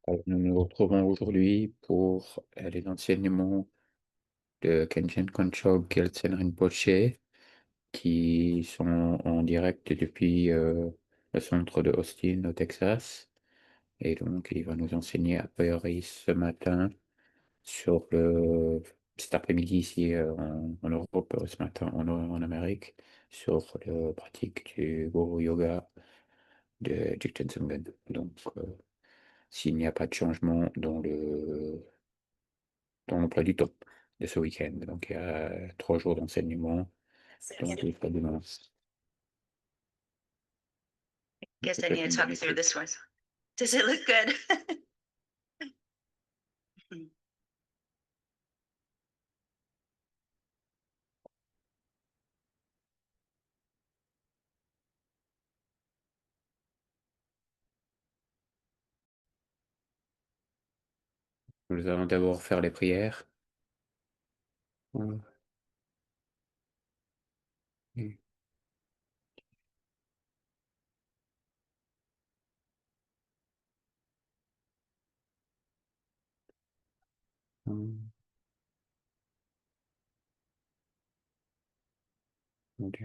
Alors, nous nous retrouvons aujourd'hui pour les enseignements de Kenshin Kongtrul Gyaltsen Rinpoché qui sont en direct depuis le centre de Austin au Texas. Et donc, il va nous enseigner a priori ce matin sur cet après-midi ici en Europe, ce matin en Amérique, sur la pratique du Guru Yoga de Jigten Sungen. Donc, s'il n'y a pas de changement dans l'emploi du temps de ce week-end. Donc, il y a 3 jours d'enseignement. Donc, il faut demain. Guess I need to talk through this one. Does it look good? Nous allons d'abord faire les prières. Voilà. Et- Ok.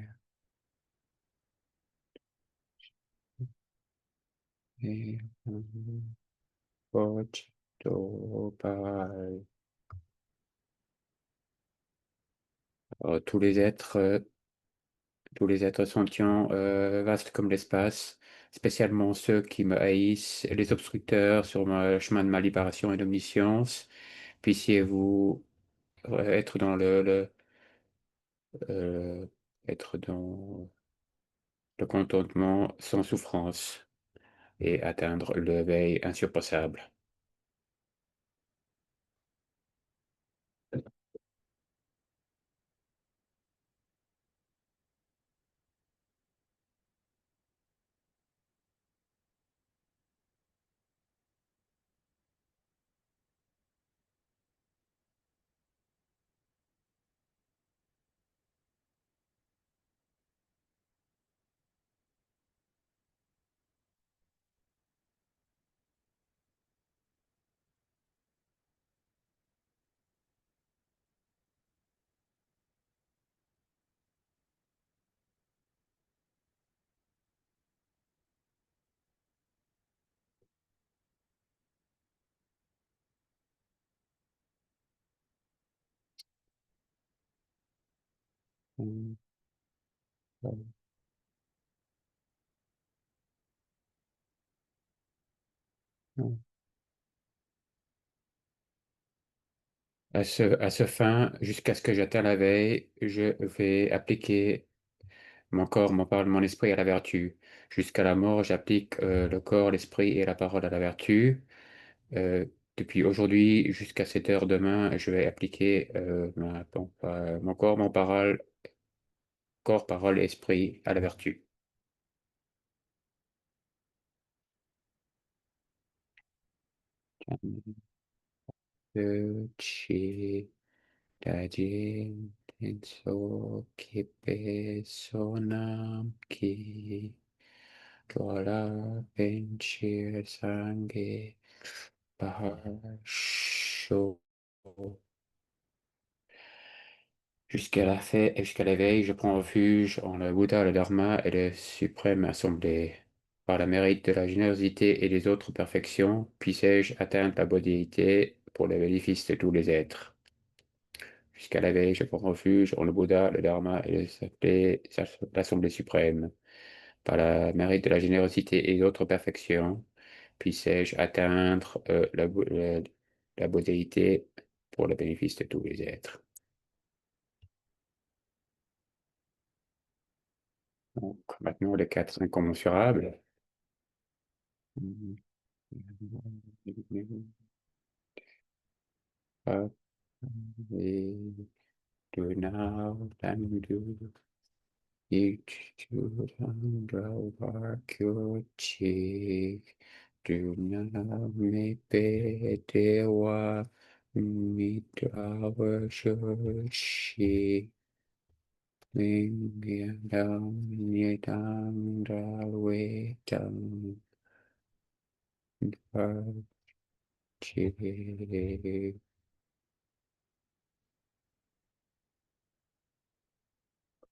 Et pareil. Tous les êtres sentients, vastes comme l'espace, spécialement ceux qui me haïssent, et les obstructeurs sur le chemin de ma libération et d'omniscience, puissiez-vous être dans euh, être dans le contentement sans souffrance et atteindre le veille insurpassable. À ce fin, jusqu'à ce que j'atteigne la veille, je vais appliquer mon corps, mon parole, mon esprit à la vertu. Jusqu'à la mort, j'applique le corps, l'esprit et la parole à la vertu. Euh, Depuis aujourd'hui jusqu'à 7 heures demain, je vais appliquer mon corps, mon parole, corps, parole, esprit à la vertu. Ci Dajin Tenso Kipe Sonam Ki Dwala Penchir Sange Bahasho. Jusqu'à la veille, je prends refuge en le Bouddha, le Dharma et le Suprême Assemblée. Par le mérite de la générosité et des autres perfections, puissé-je atteindre la bodhisattva pour le bénéfice de tous les êtres. Jusqu'à la veille, je prends refuge en le Bouddha, le Dharma et l'Assemblée suprême. Par le mérite de la générosité et d'autres perfections, puissé-je atteindre la bodhisattva pour le bénéfice de tous les êtres. Donc, maintenant, les quatre incommensurables. Et do now, then do. Kyochi Dunami Petewa Mitrawa Shoshi Mingyadam Nidam Dalwetam Chile.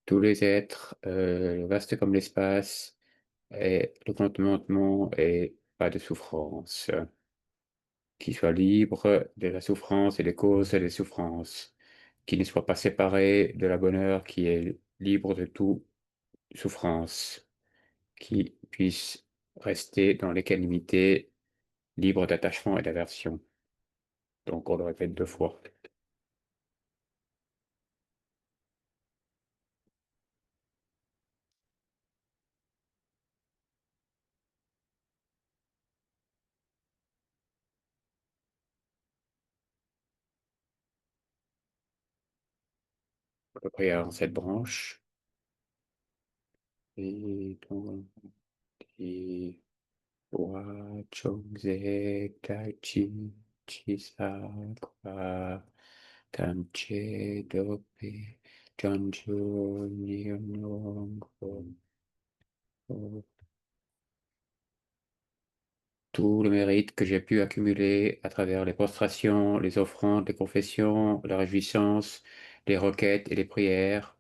Tous les êtres, vastes comme l'espace, et le contentement et pas de souffrance, qui soit libre de la souffrance et des causes des souffrances, qui ne soit pas séparé de la bonheur qui est libre de toute souffrance, qui puisse rester dans l'équanimité, libre d'attachement et d'aversion. Donc on le répète 2 fois. La prière en 7 branches. Et donc, et wa chongze tai chi chi sa kwa tanche dope janju nyonong tout le mérite que j'ai pu accumuler à travers les prostrations, les offrandes, les confessions, la réjouissance, les requêtes et les prières,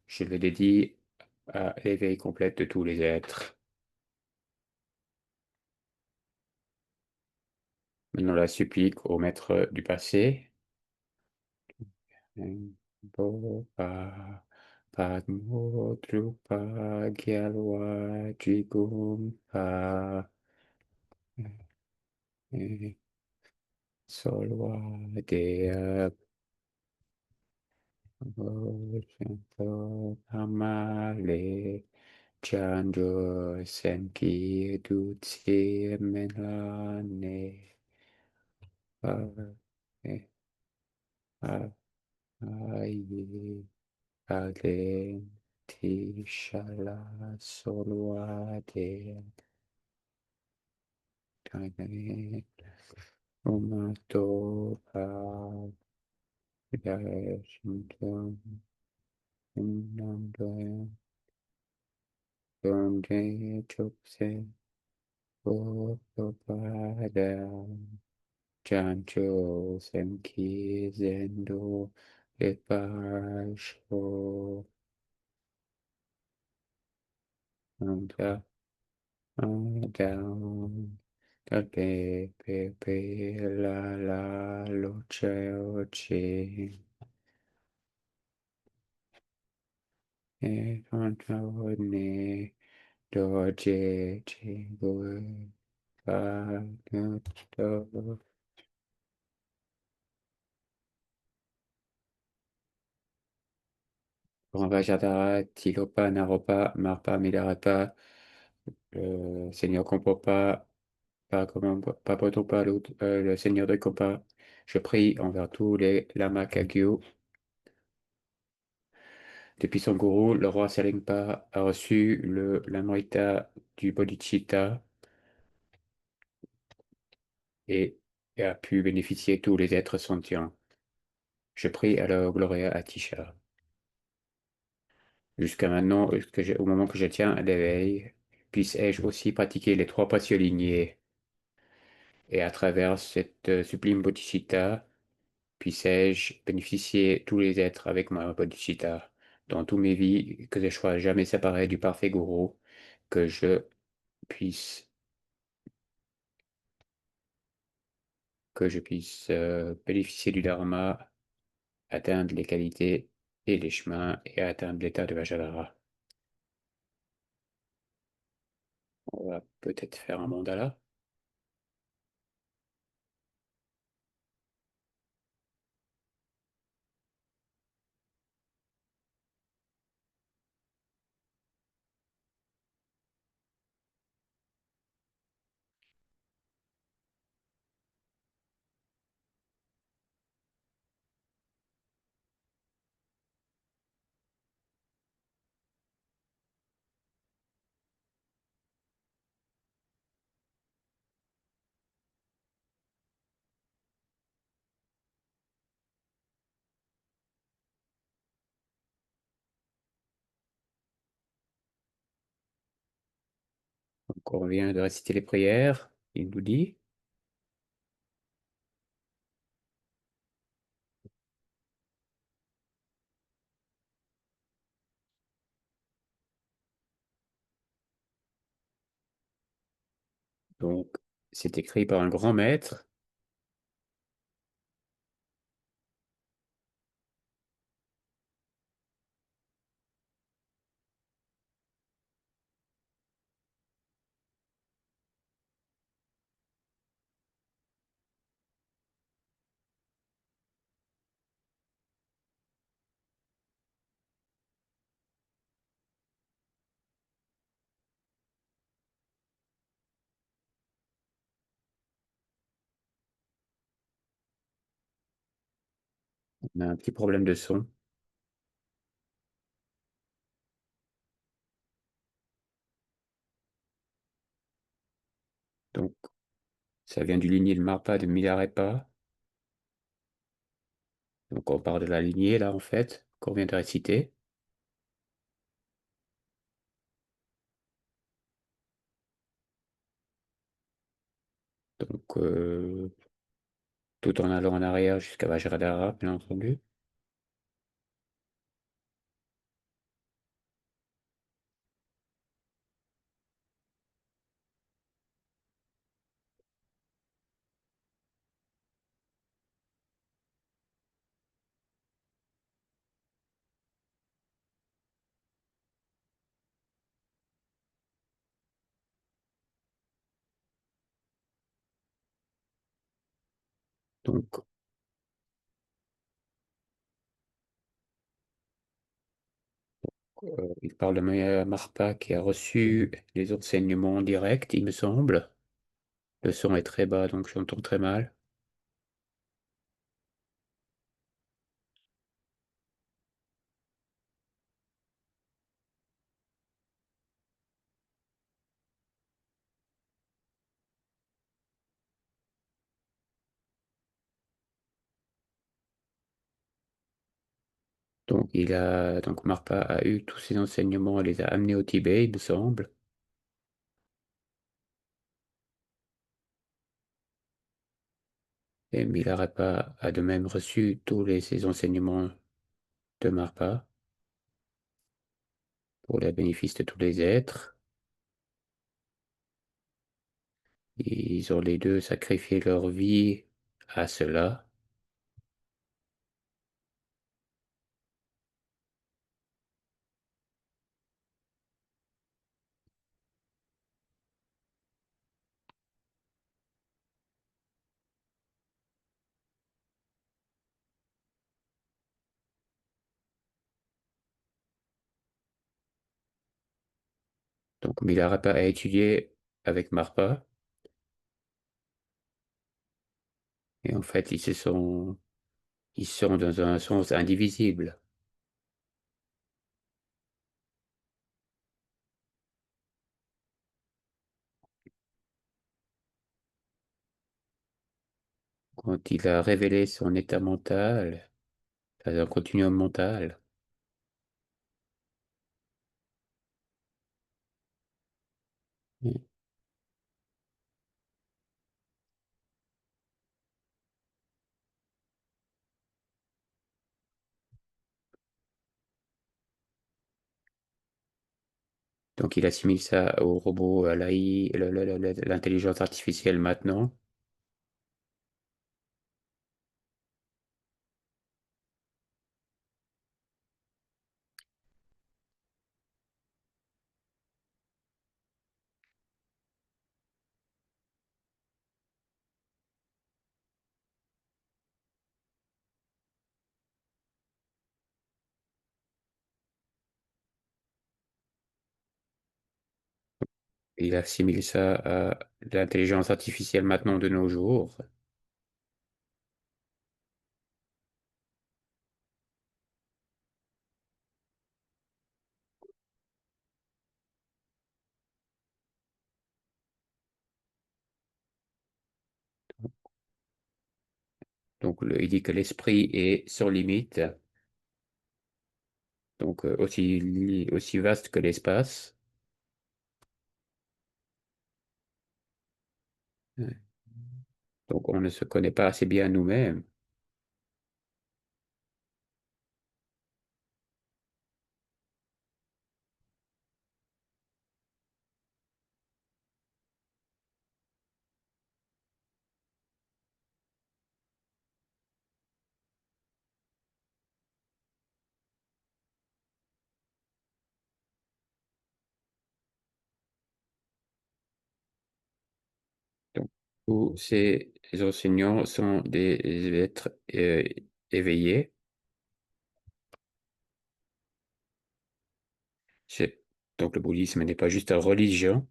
je le dédie à l'éveil complet de tous les êtres. Maintenant, la supplique au maître du passé. Bo pa padmo drupa gyalwa jigum pa solwa dea bo amale chanjo senki dutsi menane pa aye Aden Tishala Solwade Kane Umato Yashinton Nanda Donde Chokse Opada Jancho Senki Zendo Epasho Anda down the pe la lo che o chi e conto ne do je go pa no do Vajradhara Tilopa Naropa Marpa Milarepa Seigneur Kompopa Papotopa le Seigneur de Kompa, je prie envers tous les lamas Kagyu. Depuis son gourou, le roi Salengpa a reçu l'Amrita du Bodhicitta et, et a pu bénéficier tous les êtres sentients. Je prie alors Gloria Atisha. Jusqu'à maintenant, au moment que je tiens à l'éveil, puisse-je aussi pratiquer les 3 précieux lignées et à travers cette sublime Bodhicitta, puisse-je bénéficier tous les êtres avec ma Bodhicitta dans toutes mes vies, que je sois jamais séparé du parfait gourou, que je puisse bénéficier du Dharma, atteindre les qualités et les chemins et atteindre l'état de Vajradhara. On va peut-être faire un mandala. Donc, on vient de réciter les prières. Il nous dit, Donc, c'est écrit par un grand maître. On a un petit problème de son. Donc, ça vient du lignée de Marpa de Milarepa. Donc, on parle de la lignée, là, en fait, qu'on vient de réciter. Donc, tout en allant en arrière jusqu'à Vajradhara, bien entendu. Donc, il parle de Marpa qui a reçu les enseignements directs, il me semble. Le son est très bas, donc j'entends très mal. Donc Marpa a eu tous ces enseignements, elle les a amenés au Tibet, il me semble. Et Milarepa a de même reçu ces enseignements de Marpa pour le bénéfice de tous les êtres. Ils ont les deux sacrifié leur vie à cela. Donc Milarepa a étudié avec Marpa et en fait ils sont dans un sens indivisible. Quand il a révélé son état mental, un continuum mental, donc il assimile ça au robot, à l'AI, l'intelligence artificielle maintenant. Il assimile ça à l'intelligence artificielle maintenant de nos jours. Donc il dit que l'esprit est sans limite, donc aussi vaste que l'espace. Donc on ne se connaît pas assez bien nous-mêmes. Tous ces enseignants sont des êtres éveillés. C'est- Donc le bouddhisme n'est pas juste une religion.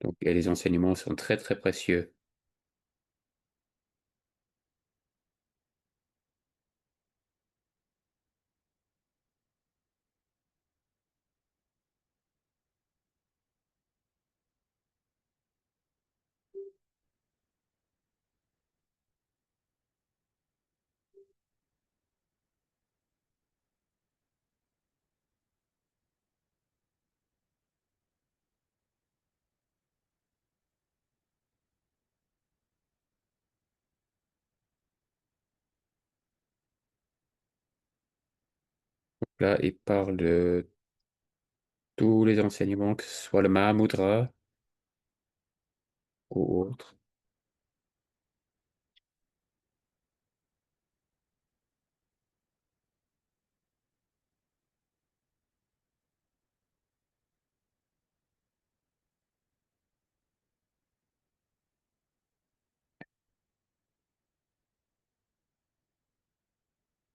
Donc et les enseignements sont très très précieux. Là, il parle de tous les enseignements, que ce soit le Mahamudra ou autre.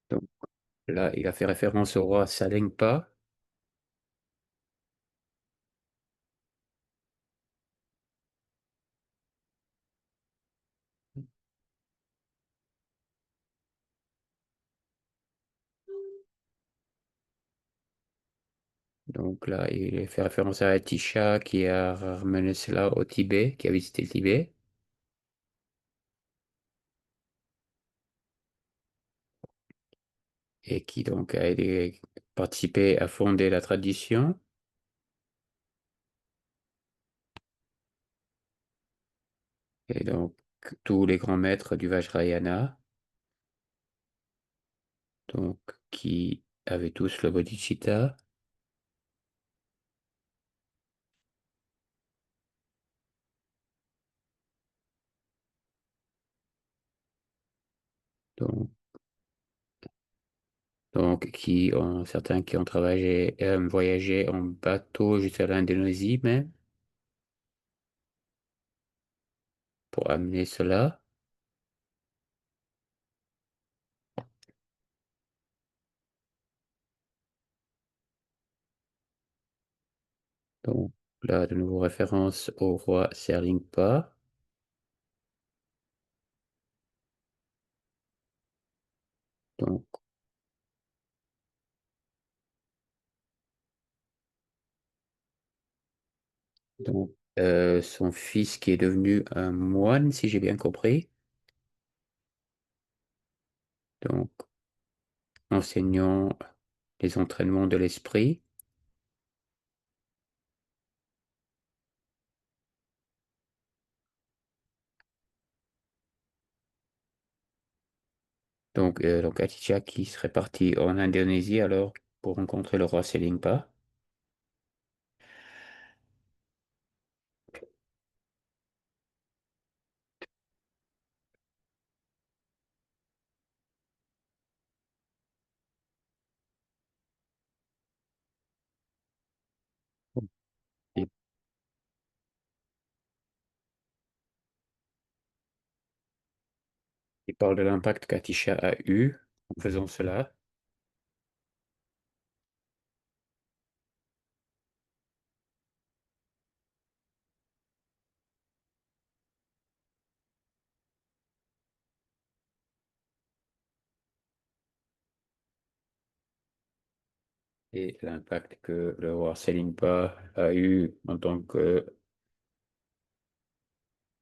Donc là, il a fait référence au roi Salengpa. Donc là, il fait référence à Atisha qui a ramené cela au Tibet, qui a visité le Tibet et qui donc a aidé, participé à fonder la tradition. Et donc tous les grands maîtres du Vajrayana, donc qui avaient tous le bodhicitta. Donc, donc qui ont certains qui ont travaillé, voyagé en bateau jusqu'à l'Indonésie même pour amener cela. Donc là, de nouveau référence au roi Serlingpa. Donc, son fils qui est devenu un moine, si j'ai bien compris. Donc, enseignant les entraînements de l'esprit. Donc Atidja qui serait parti en Indonésie alors pour rencontrer le roi Selingpa. Il, il parle de l'impact qu'Atisha a eu en faisant cela et l'impact que le roi Selingpa a eu en tant que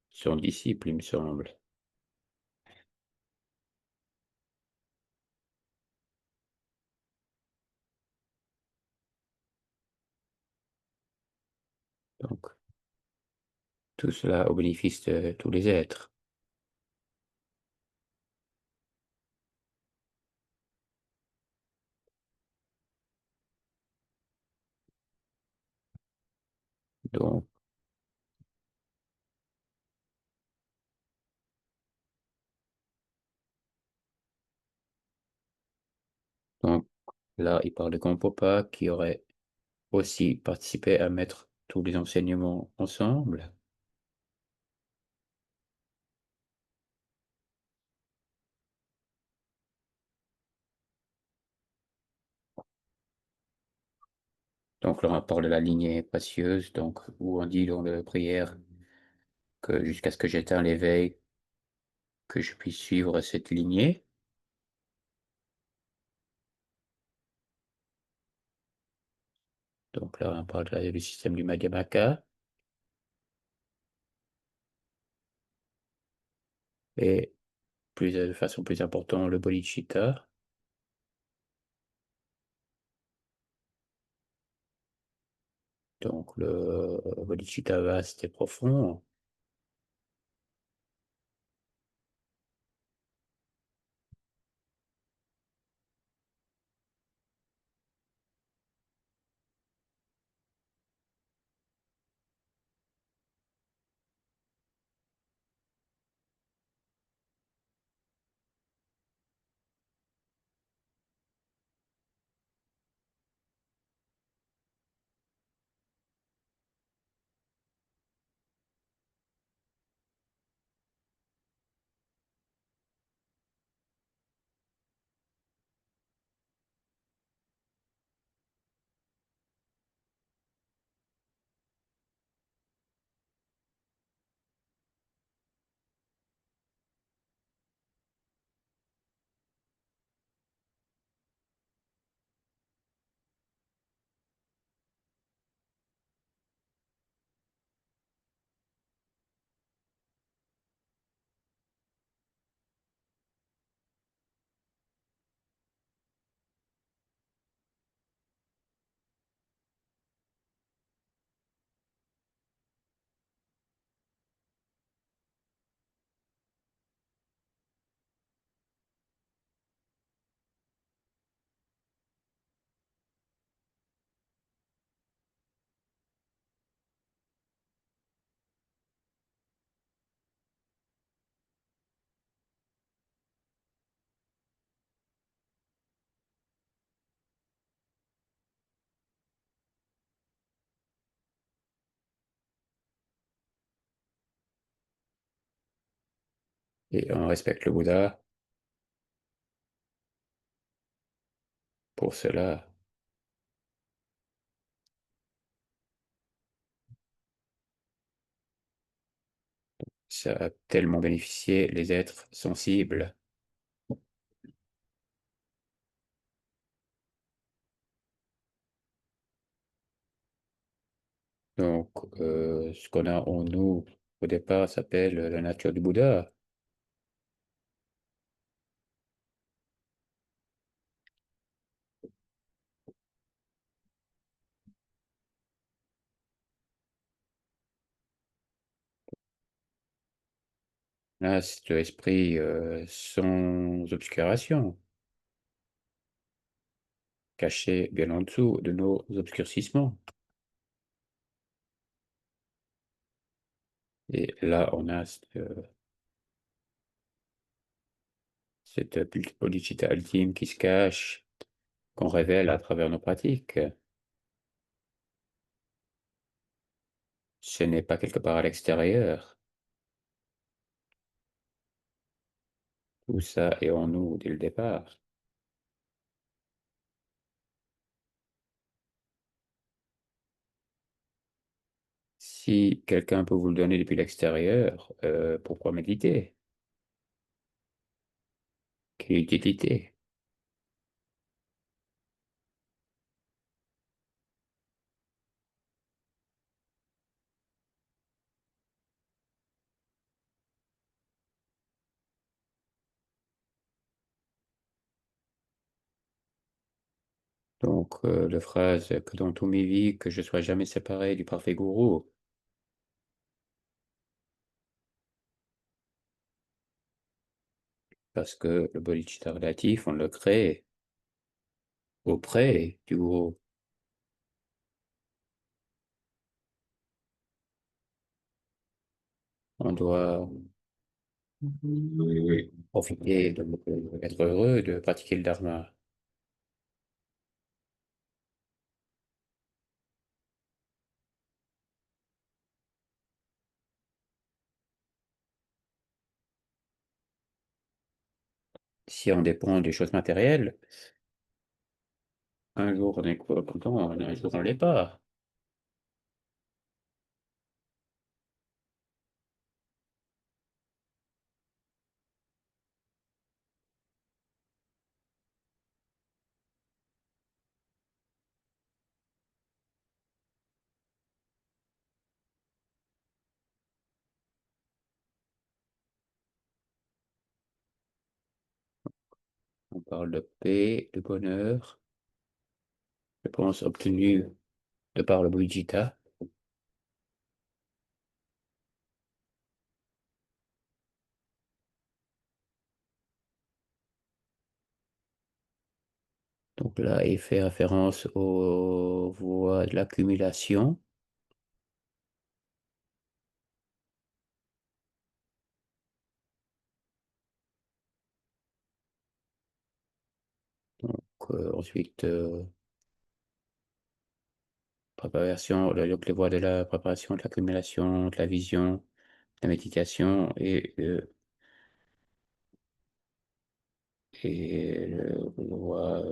son disciple, il me semble. Donc, tout cela au bénéfice de tous les êtres. Donc, donc Là, il parle de Gampopa qui aurait aussi participé à mettre tous les enseignements ensemble. Donc là, on parle de la lignée précieuse, donc où on dit dans la prière que jusqu'à ce que j'éteins l'éveil, que je puisse suivre cette lignée. Donc là, on parle du système du Madhyamaka et plus de façon plus importante, le bodhicitta. Donc le bodhicitta vaste et profond. Et on respecte le Bouddha pour cela. Ça a tellement bénéficié les êtres sensibles. Donc, ce qu'on a en nous, au départ, s'appelle la nature du Bouddha. Là, c'est l'esprit sans obscuration, caché bien en dessous de nos obscurcissements. Et là, on a cette bodhicitta ultime qui se cache, qu'on révèle à travers nos pratiques. Ce n'est pas quelque part à l'extérieur. Tout ça est en nous dès le départ. Si quelqu'un peut vous le donner depuis l'extérieur, pourquoi méditer? Quelle utilité? Donc, la phrase que dans tous mes vies, que je sois jamais séparé du parfait gourou, parce que le bodhicitta relatif, on le crée auprès du gourou. On doit profiter, être heureux de pratiquer le dharma. si on dépend des choses matérielles, un jour on est content, un jour on l'est pas. On parle de paix, de bonheur, je pense obtenu de par le Bodhicitta. Donc là, il fait référence aux voies de l'accumulation. Donc, ensuite, préparation, donc les voies de la préparation, de l'accumulation, de la vision, de la méditation le voie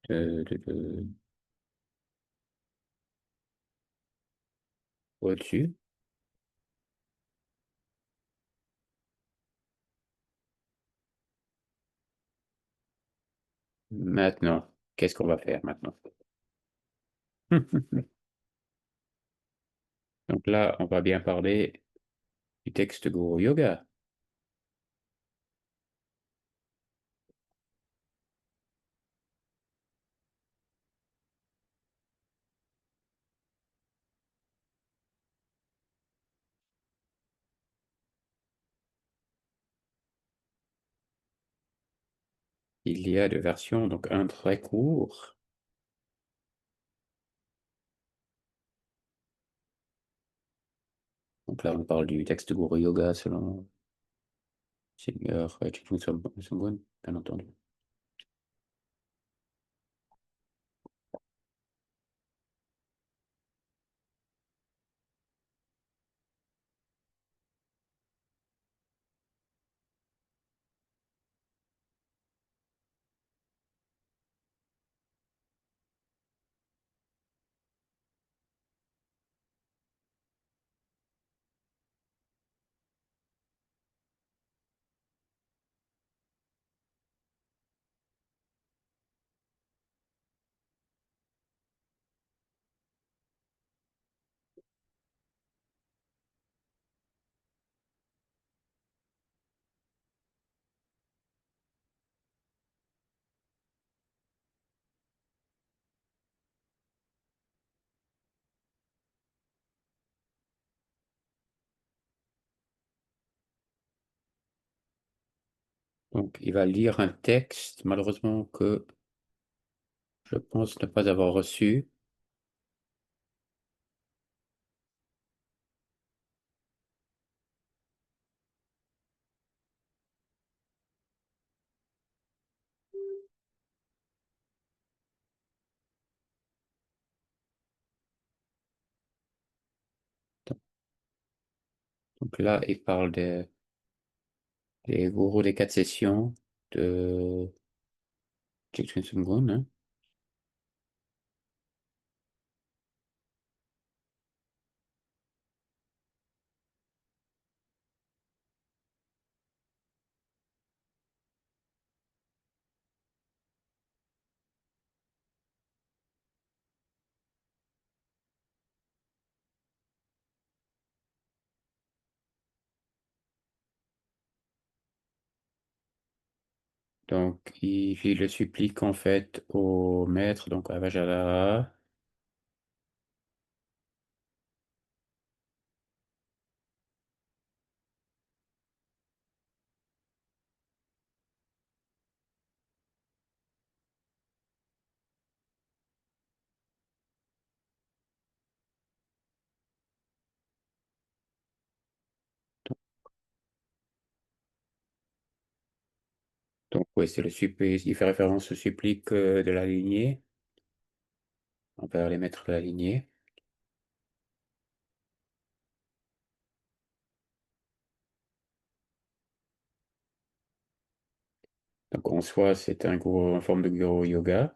de au-dessus. Maintenant, qu'est-ce qu'on va faire maintenant? Donc là, on va bien parler du texte Guru Yoga. Il y a deux versions, donc un très court. Donc là, on parle du texte Guru Yoga selon Seigneur Chitung Samgun, bien entendu. Donc, il va lire un texte, malheureusement, que je pense ne pas avoir reçu. Donc là, il parle des gourous des quatre sessions de Jigsaw Sungun, hein. Donc, il le supplique en fait au maître, donc à Vajradhara. Donc, oui, c'est le supplique, il fait référence au supplique de la lignée, envers les maîtres de la lignée. Donc en soi, c'est un gros, en forme de guru yoga.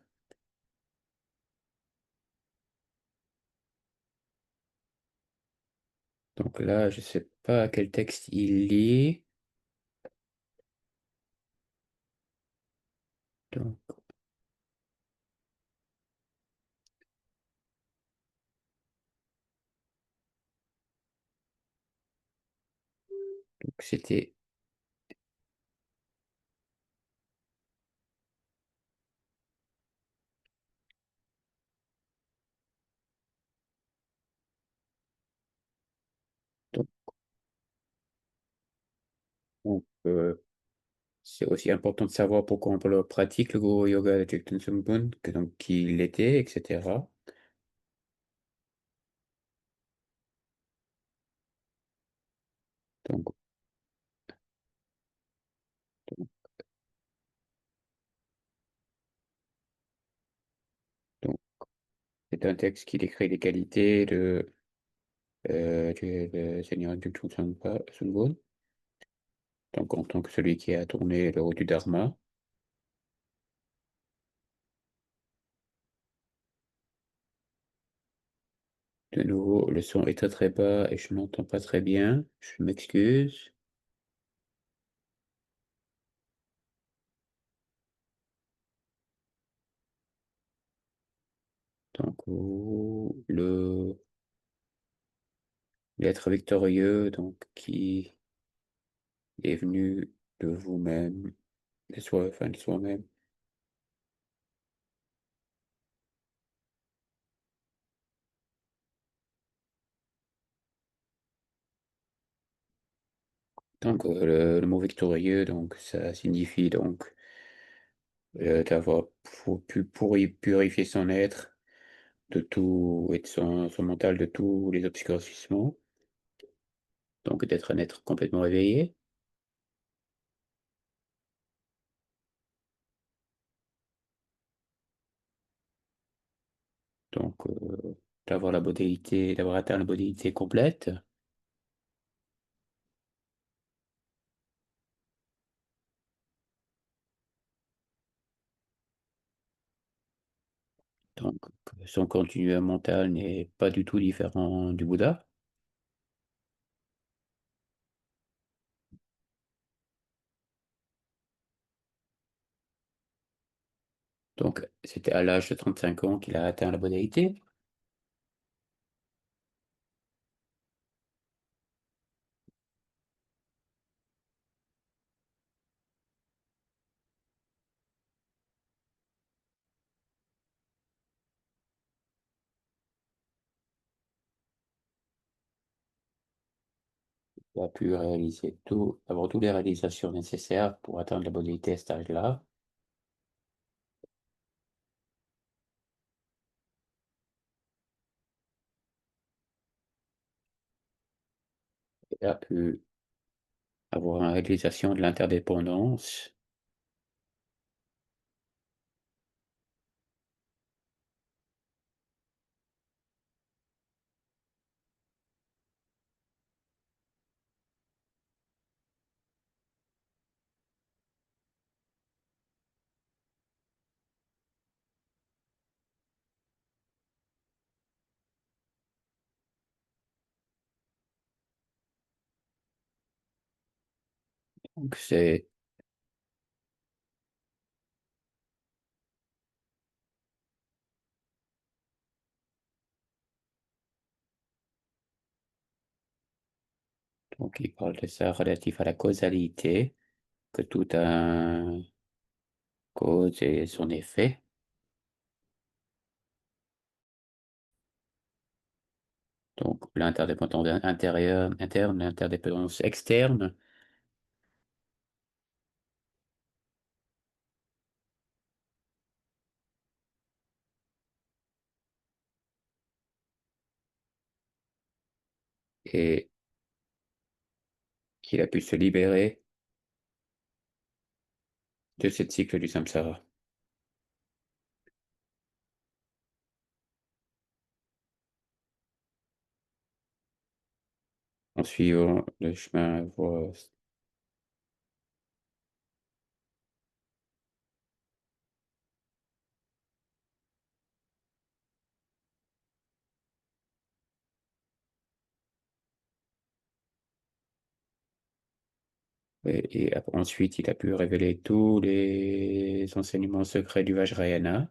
Donc là, je sais pas quel texte il lit. Donc, c'était donc, on peut- c'est aussi important de savoir pourquoi on le pratique, le guru yoga de Thich Nhat Hanh, que donc qui il était, etc. Donc, donc, donc, c'est un texte qui décrit les qualités du Seigneur Thich Nhat Hanh, donc en tant que celui qui a tourné le roue du Dharma. De nouveau, le son est très très bas et je n'entends pas très bien. Je m'excuse. Donc, l'être victorieux, donc qui est venu de vous-même, de soi, enfin de soi-même. Donc, le mot victorieux, donc ça signifie donc d'avoir pu purifier son être de tout et de son mental de tous les obscurcissements, donc d'être un être complètement éveillé. Donc, d'avoir la modalité, d'avoir atteint la modalité complète. Donc, que son continuum mental n'est pas du tout différent du Bouddha. Donc, c'était à l'âge de 35 ans qu'il a atteint la modalité. Il a pu réaliser tout, avoir toutes les réalisations nécessaires pour atteindre la modalité à cet âge-là. Il a pu avoir une réalisation de l'interdépendance donc, donc il parle de ça relatif à la causalité, que tout a une cause et son effet. Donc, l'interdépendance intérieure, interne, l'interdépendance externe, et qu'il a pu se libérer de ce cycle du samsara en suivant le chemin Ensuite, il a pu révéler tous les enseignements secrets du Vajrayana.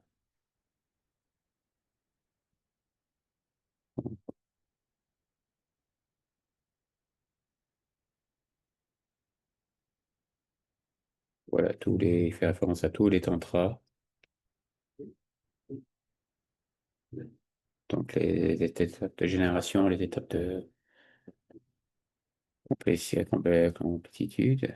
Voilà, il fait référence à tous les tantras, donc les étapes de génération, les étapes de complétitude.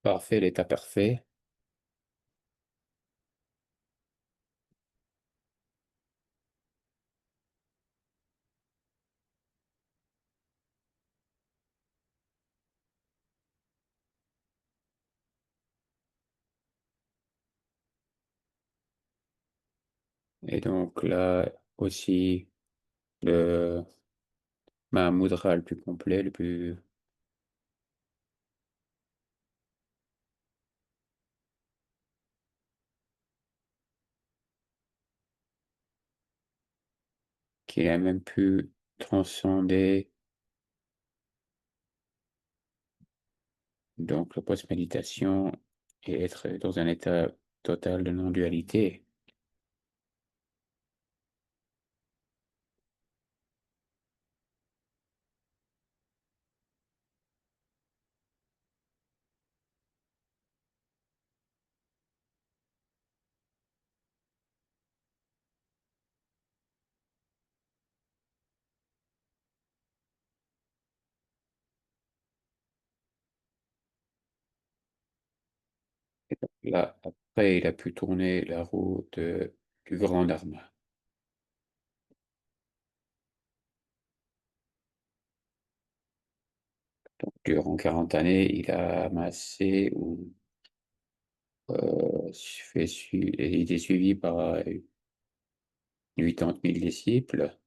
Parfait, l'état parfait. Et donc là aussi, le Mahamudra le plus complet, qui a même pu transcender donc la post-méditation et être dans un état total de non-dualité. Là, après, il a pu tourner la roue du grand Dharma. Donc, durant 40 années, il a amassé ou il est suivi par 80 000 disciples.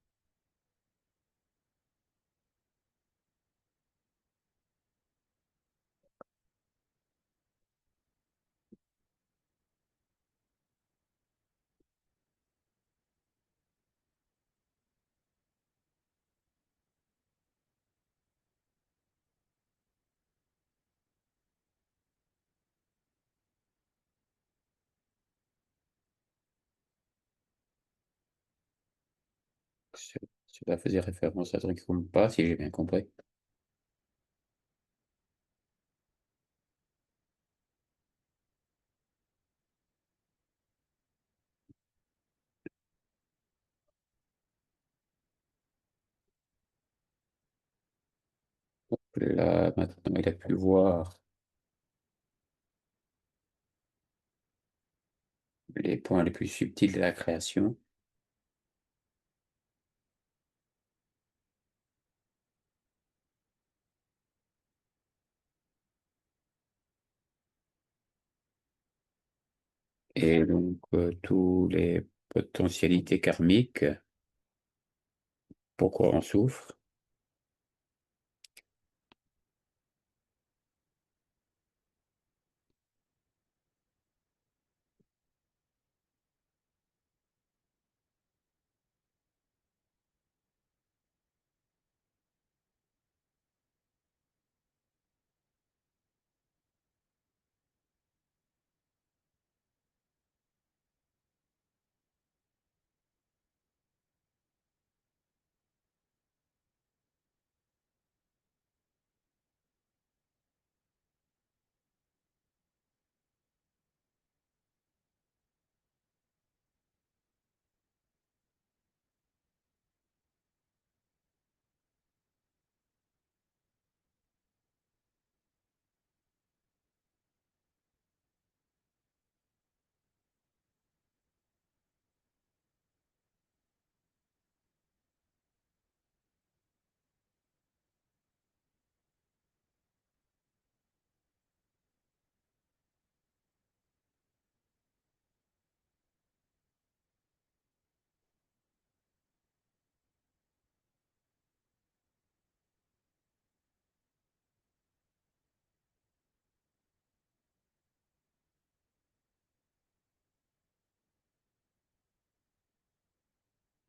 Ce- Cela faisait référence à Drikungpa, si j'ai bien compris. Là, maintenant, il a pu voir les points les plus subtils de la création. Et donc, toutes les potentialités karmiques, pourquoi on souffre.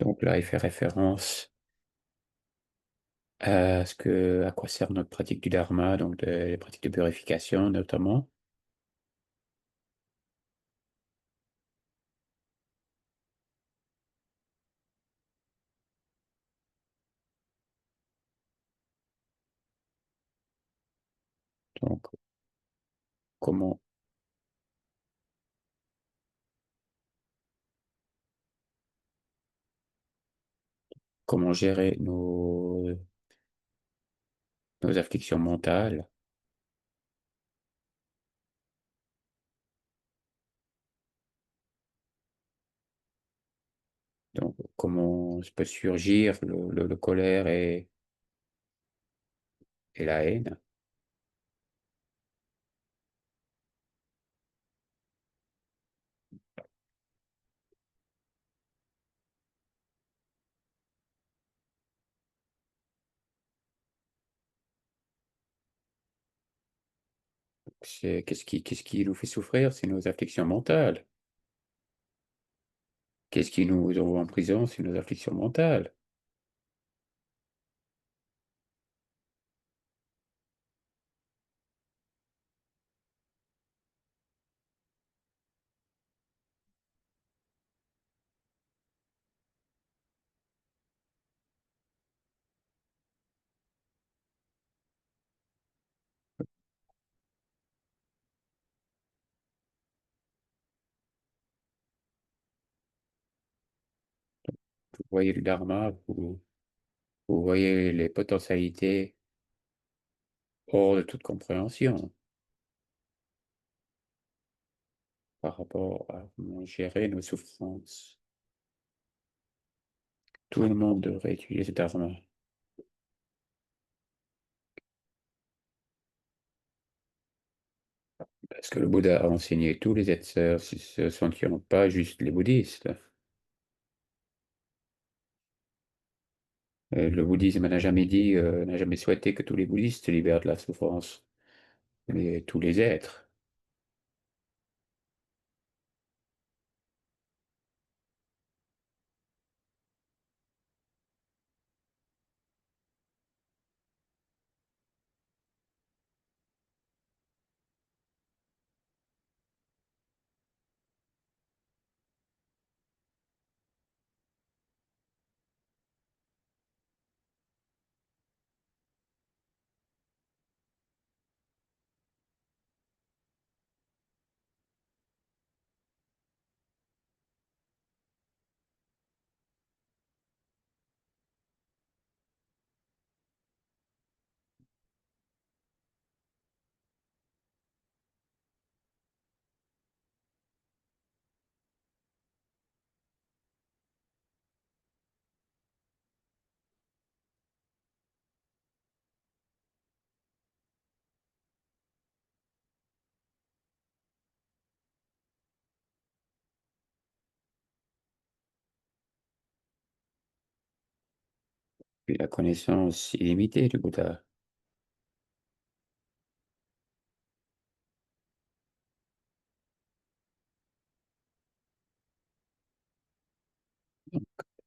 Donc là, il fait référence à quoi sert notre pratique du dharma, donc les pratiques de purification notamment. Donc, comment, comment gérer nos afflictions mentales. Donc, comment peut surgir le colère et la haine. Qu'est-ce qui nous fait souffrir? C'est nos afflictions mentales. Qu'est-ce qui nous envoie en prison? C'est nos afflictions mentales. Vous voyez le dharma, vous voyez les potentialités hors de toute compréhension par rapport à comment gérer nos souffrances. Tout le monde devrait étudier ce dharma. Parce que le Bouddha a enseigné tous les êtres sœurs, ce ne sont pas juste les bouddhistes. Le bouddhisme n'a jamais dit, n'a jamais souhaité que tous les bouddhistes se libèrent de la souffrance, mais tous les êtres. Puis la connaissance illimitée du Bouddha.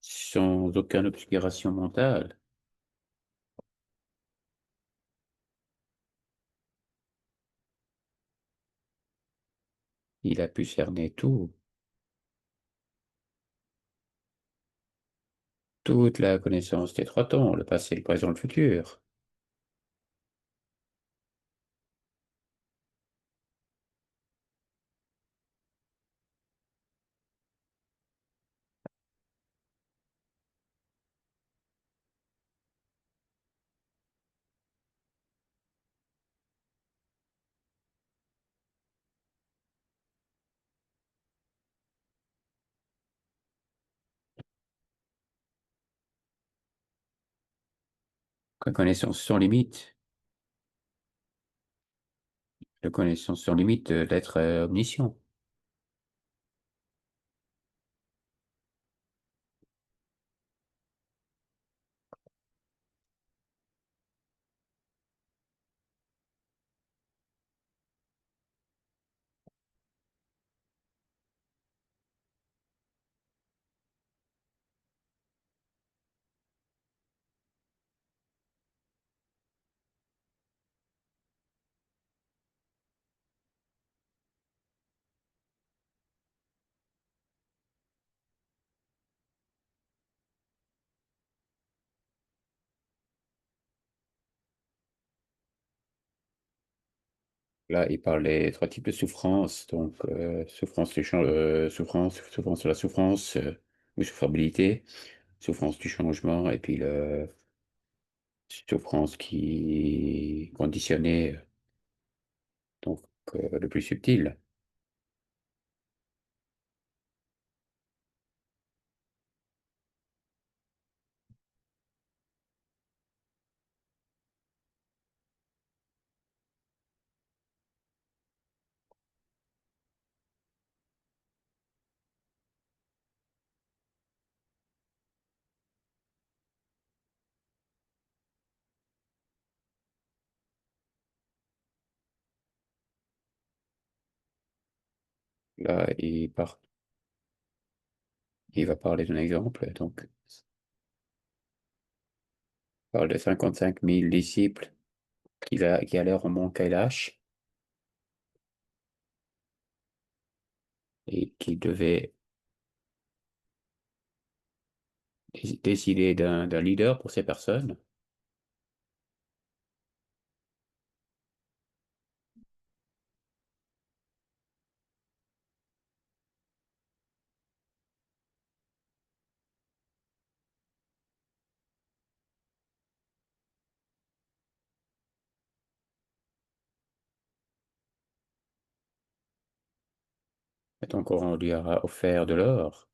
Sans aucune obscuration mentale. Il a pu cerner tout, toute la connaissance des trois temps, le passé, le présent, le futur. La connaissance sans limite, la connaissance sans limite de l'être omniscient. Là, il parle des trois types de souffrance. Donc, souffrance de la souffrance, ou souffrabilité, souffrance du changement, et puis le souffrance qui est conditionnée, donc le plus subtil. Là, il va parler d'un exemple. Donc, il parle de 55 000 disciples qui allèrent au mont Kailash et qui devaient décider d'un leader pour ces personnes. Et donc, on lui a offert de l'or.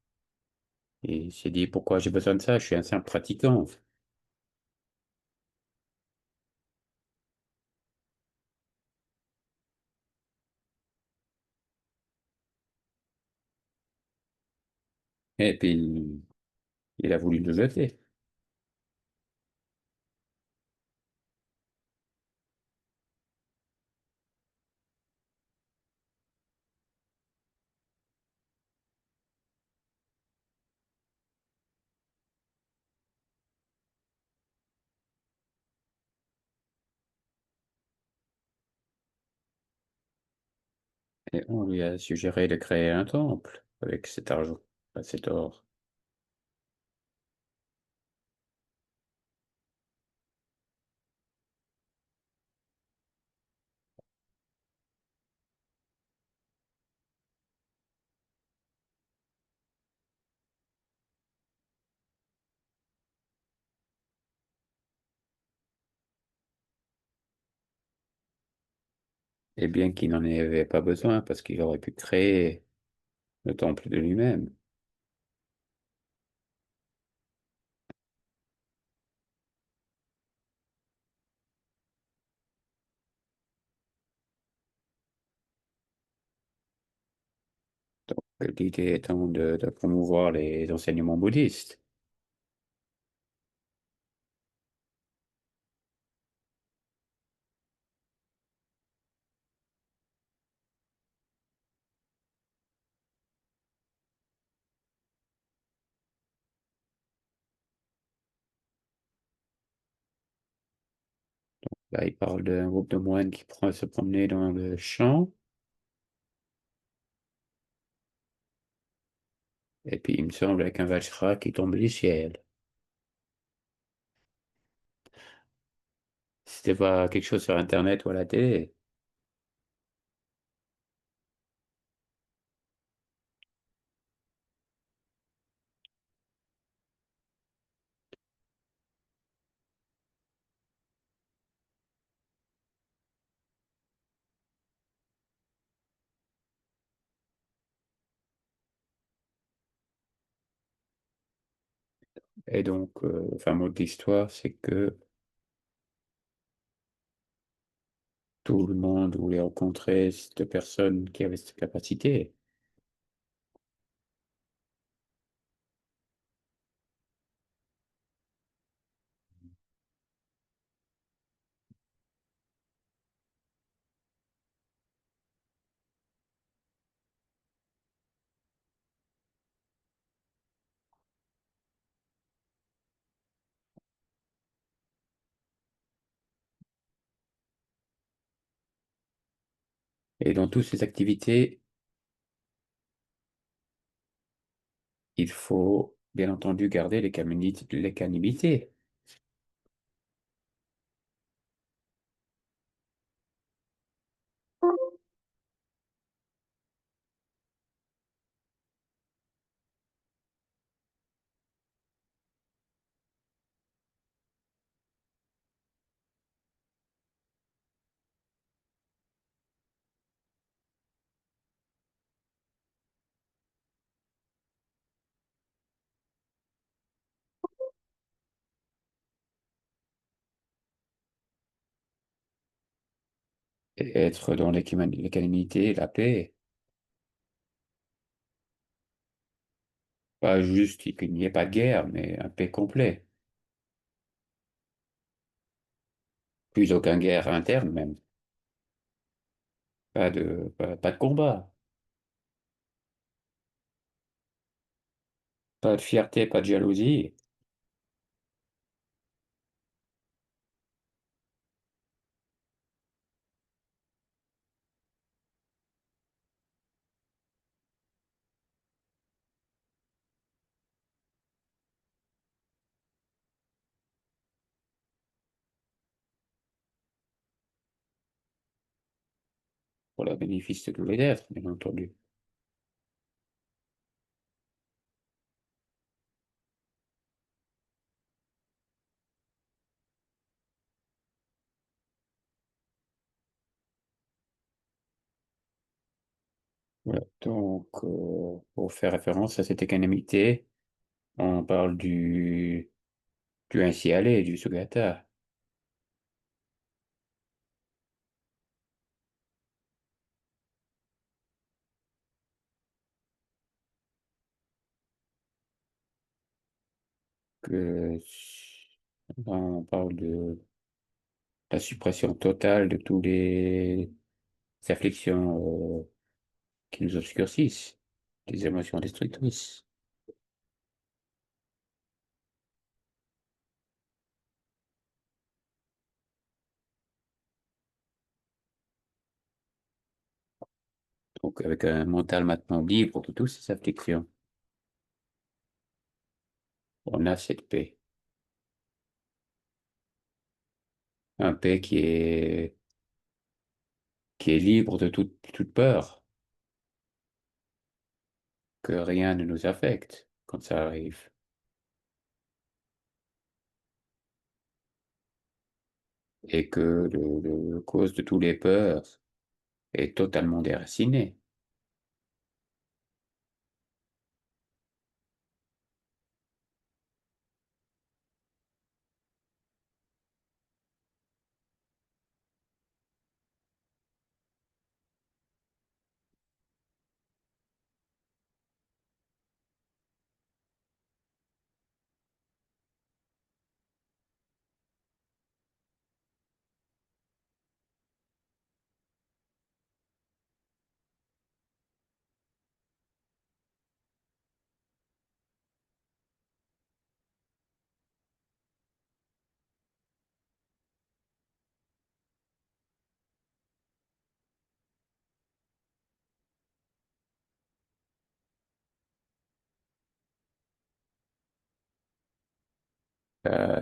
Et il s'est dit, pourquoi j'ai besoin de ça? Je suis un simple pratiquant. Et puis, il a voulu le jeter. Et on lui a suggéré de créer un temple avec cet argent, cet or. Et bien qu'il n'en avait pas besoin parce qu'il aurait pu créer le temple de lui-même. L'idée étant de promouvoir les enseignements bouddhistes. Là, il parle d'un groupe de moines qui prend se promener dans le champ, et puis il me semble avec un Vajra qui tombe du ciel. C'était pas quelque chose sur Internet ou à la télé. Et donc, enfin, mot de l'histoire, c'est que tout le monde voulait rencontrer cette personne qui avait cette capacité. Et dans toutes ces activités, il faut bien entendu garder les canalités. et être dans l'équanimité, la paix. Pas juste qu'il n'y ait pas de guerre, mais un paix complet. Plus aucune guerre interne même. Pas de combat. Pas de fierté, pas de jalousie. Pour le bénéfice de tous les êtres, bien entendu. Voilà. Donc, pour faire référence à cette équanimité, on parle du ainsi aller, du Sugata, que on parle de la suppression totale de tous les afflictions qui nous obscurcissent, des émotions destructrices. Donc, avec un mental maintenant libre de toutes ces afflictions, on a cette paix. Un paix qui est libre de toute peur, que rien ne nous affecte quand ça arrive, et que le cause de toutes les peurs est totalement déracinée.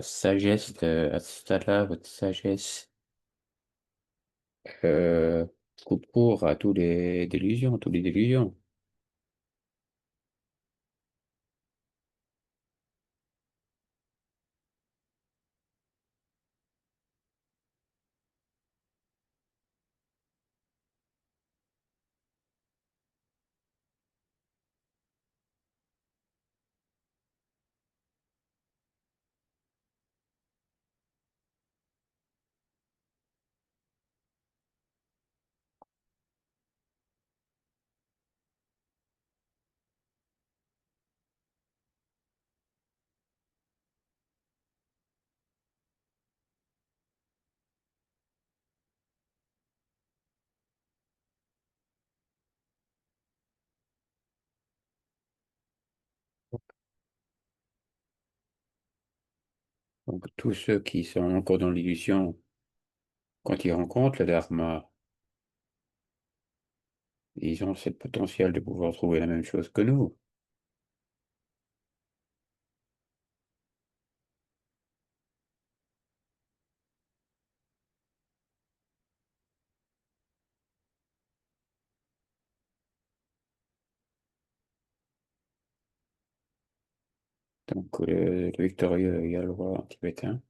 Sagesse, à ce stade-là, votre sagesse euh, coupe court à tous les délusions. Donc tous ceux qui sont encore dans l'illusion, quand ils rencontrent le Dharma, ils ont ce potentiel de pouvoir trouver la même chose que nous. Donc le victorieux, il y a le roi tibétain.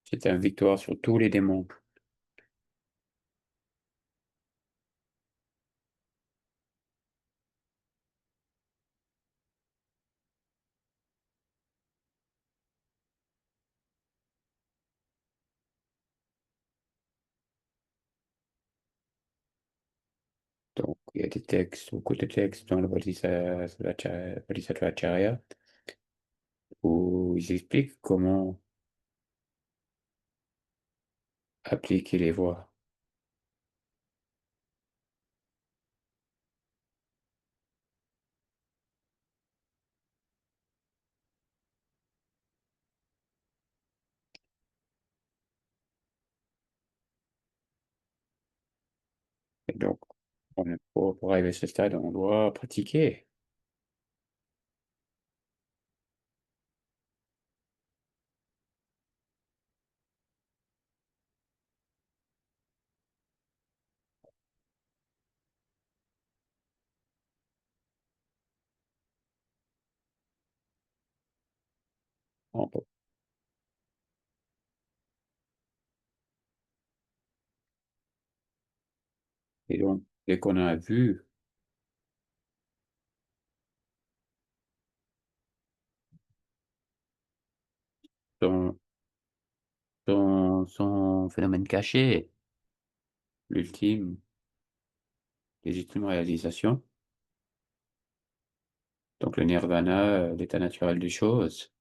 C'est une victoire sur tous les démons. Il y a des textes, beaucoup de textes dans le Bodhisattva-charya où ils expliquent comment appliquer les voies. Et donc, pour arriver à ce stade, on doit pratiquer. On- Et donc, dès qu'on a vu son, son phénomène caché, l'ultime, légitime réalisation, donc le nirvana, l'état naturel des choses,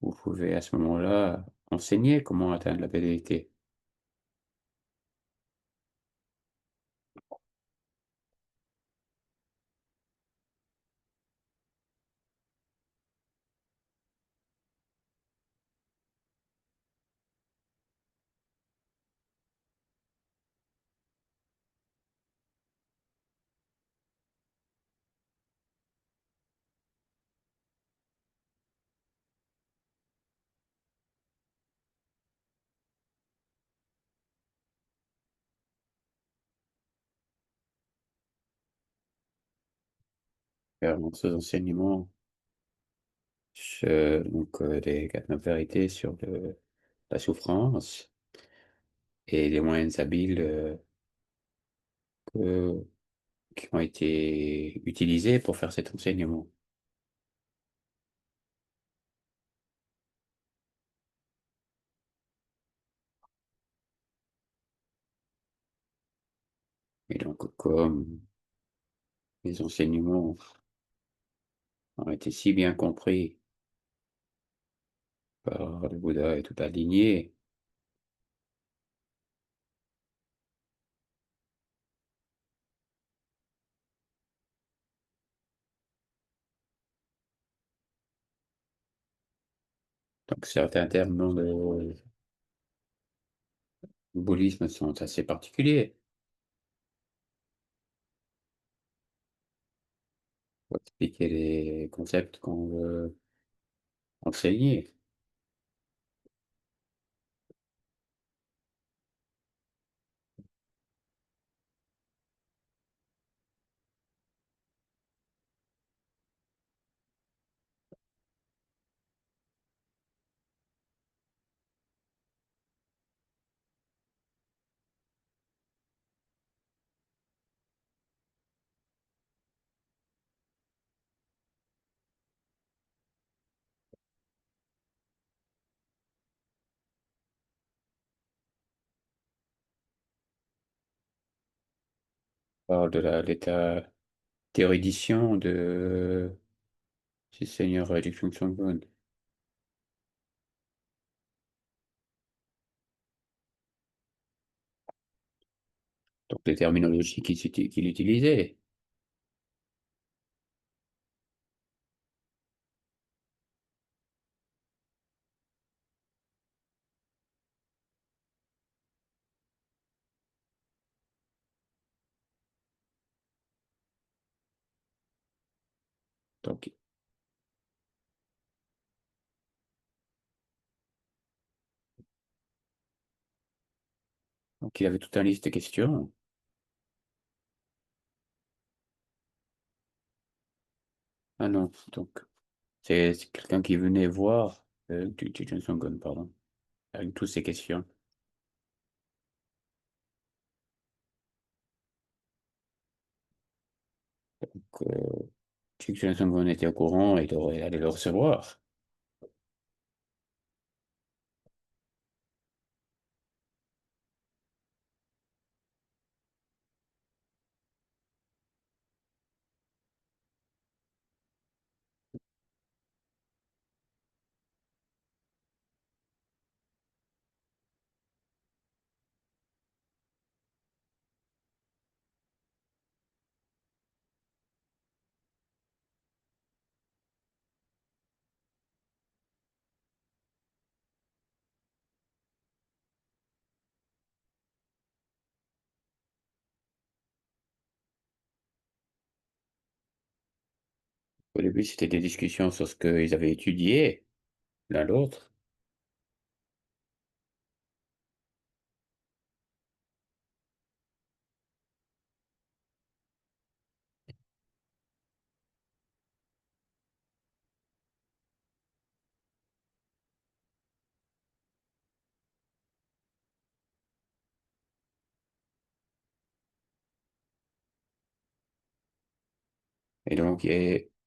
vous pouvez à ce moment-là enseigner comment atteindre la vérité. Faire dans ces enseignements donc, des quatre neuf vérités sur la souffrance et les moyens habiles que- qui ont été utilisés pour faire cet enseignement. Et donc, comme les enseignements ont été si bien compris par le Bouddha et toute la lignée, donc certains termes dans le bouddhisme sont assez particuliers pour expliquer les concepts qu'on veut enseigner. On parle de l'état d'érudition du Seigneur du Songgon. Donc les terminologies qu'il utilisait. Donc, donc il avait toute une liste de questions. Ah non, donc c'est quelqu'un qui venait voir du Songgon, pardon, avec toutes ces questions. Donc, Chuck Johnson était au courant et devrait aller le recevoir. Au début, c'était des discussions sur ce qu'ils avaient étudié, l'un l'autre. Et donc,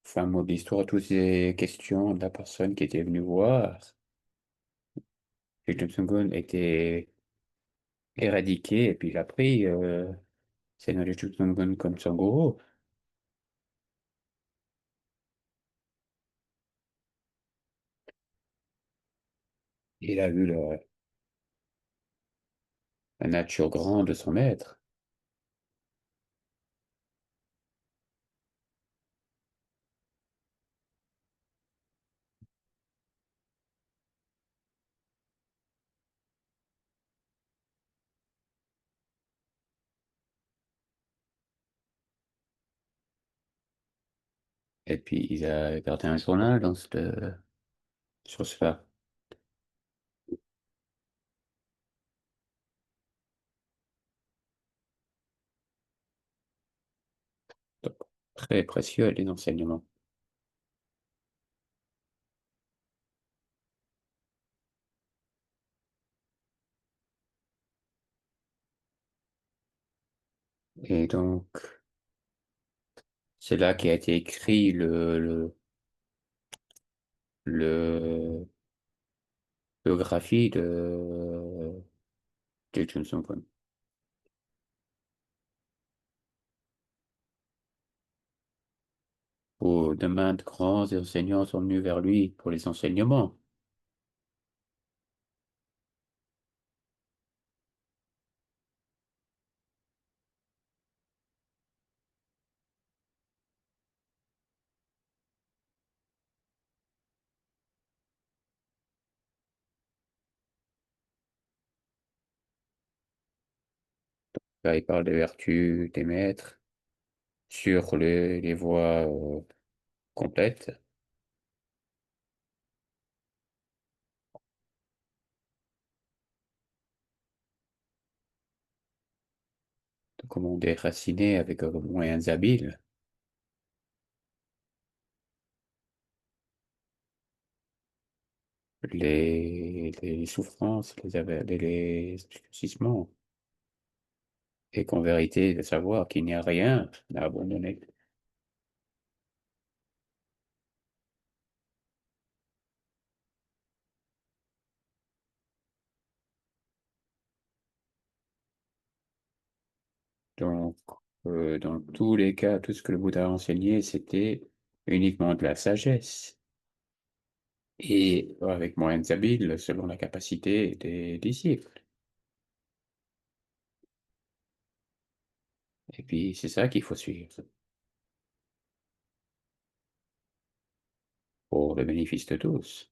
fin mot de l'histoire, toutes ces questions de la personne qui était venue voir, Chuck Johnson était éradiqué et puis il a pris Seigneur Chuck Johnson comme son gourou. Il a vu la nature grande de son maître. Et puis, il a gardé un journal sur cela. Donc, très précieux, les enseignements. Et donc, c'est là qu'a été écrit le biographie de Johnson. Où de maintes grands enseignants sont venus vers lui pour les enseignements. Là, il parle des vertus des maîtres sur les voies complètes, de comment déraciner avec moyens habiles les souffrances, les agissements, et qu'en vérité, de savoir qu'il n'y a rien à abandonner. Donc, dans tous les cas, tout ce que le Bouddha a enseigné, c'était uniquement de la sagesse. Et avec moyens habiles selon la capacité des disciples. Et puis, c'est ça qu'il faut suivre pour le bénéfice de tous.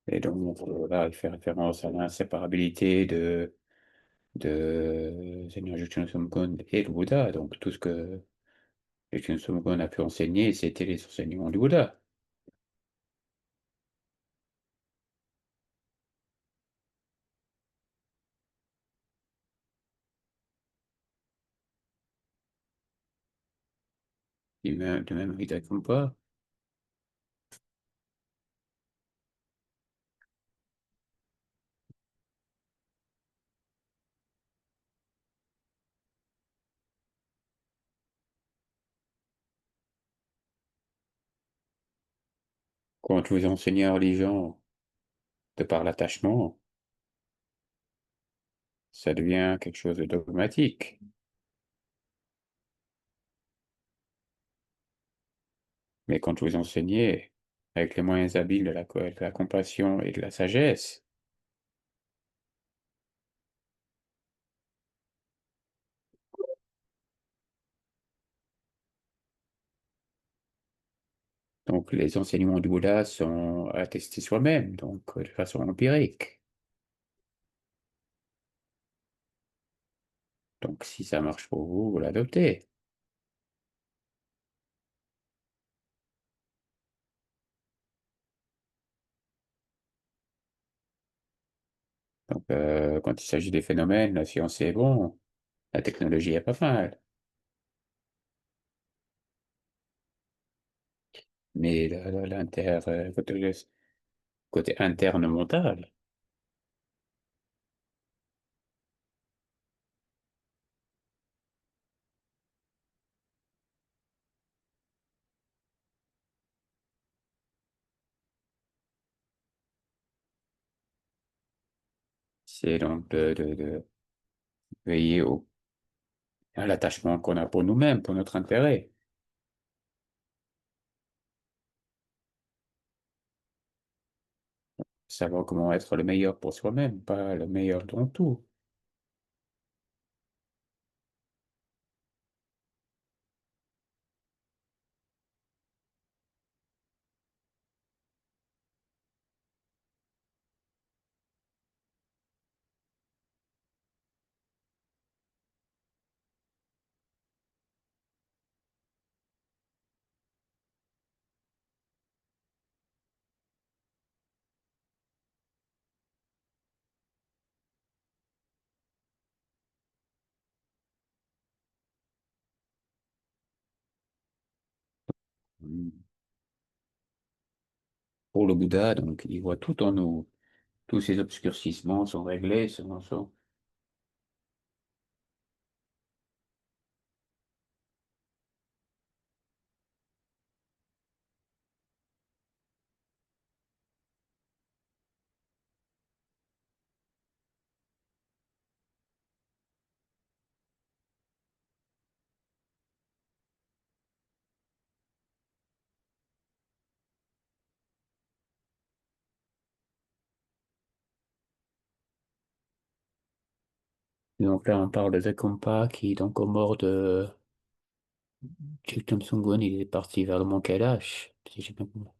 Et donc, là, il fait référence à l'inséparabilité de Seigneur Jigten Sumgön et le Bouddha. Donc, tout ce que Jigten Sumgön a pu enseigner, c'était les enseignements du Bouddha. du même avec Taekwondo. Quand vous enseignez en religion, de par l'attachement, ça devient quelque chose de dogmatique. Mais quand vous enseignez avec les moyens habiles de la compassion et de la sagesse, donc les enseignements du Bouddha sont attestés soi-même, donc de façon empirique. Donc si ça marche pour vous, vous l'adoptez. Donc quand il s'agit des phénomènes, la science est bon, la technologie est pas mal. Mais le côté interne mental, c'est donc de veiller à l'attachement qu'on a pour nous-mêmes, pour notre intérêt. Savoir comment être le meilleur pour soi-même, pas le meilleur dans tout. Pour le Bouddha, donc, il voit tout en nous. Tous ces obscurcissements sont réglés, donc là, on parle de Zekumpa qui, donc, au mort de Chilton Sungun, il est parti vers le mont Kailash, si j'ai bien compris.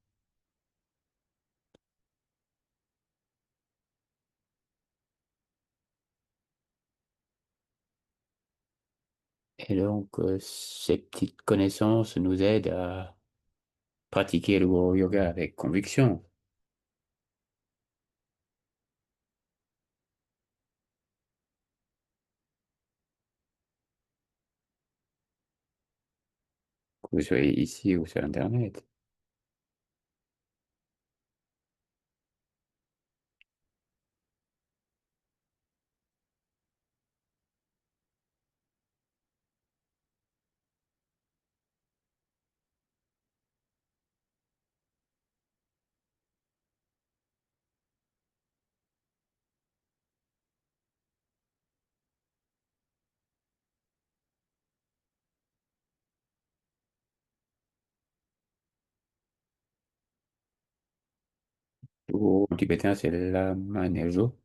Et donc, ces petites connaissances nous aident à pratiquer le Guru Yoga avec conviction. Que vous soyez ici ou sur Internet. Au tibétain, c'est la Maneljo.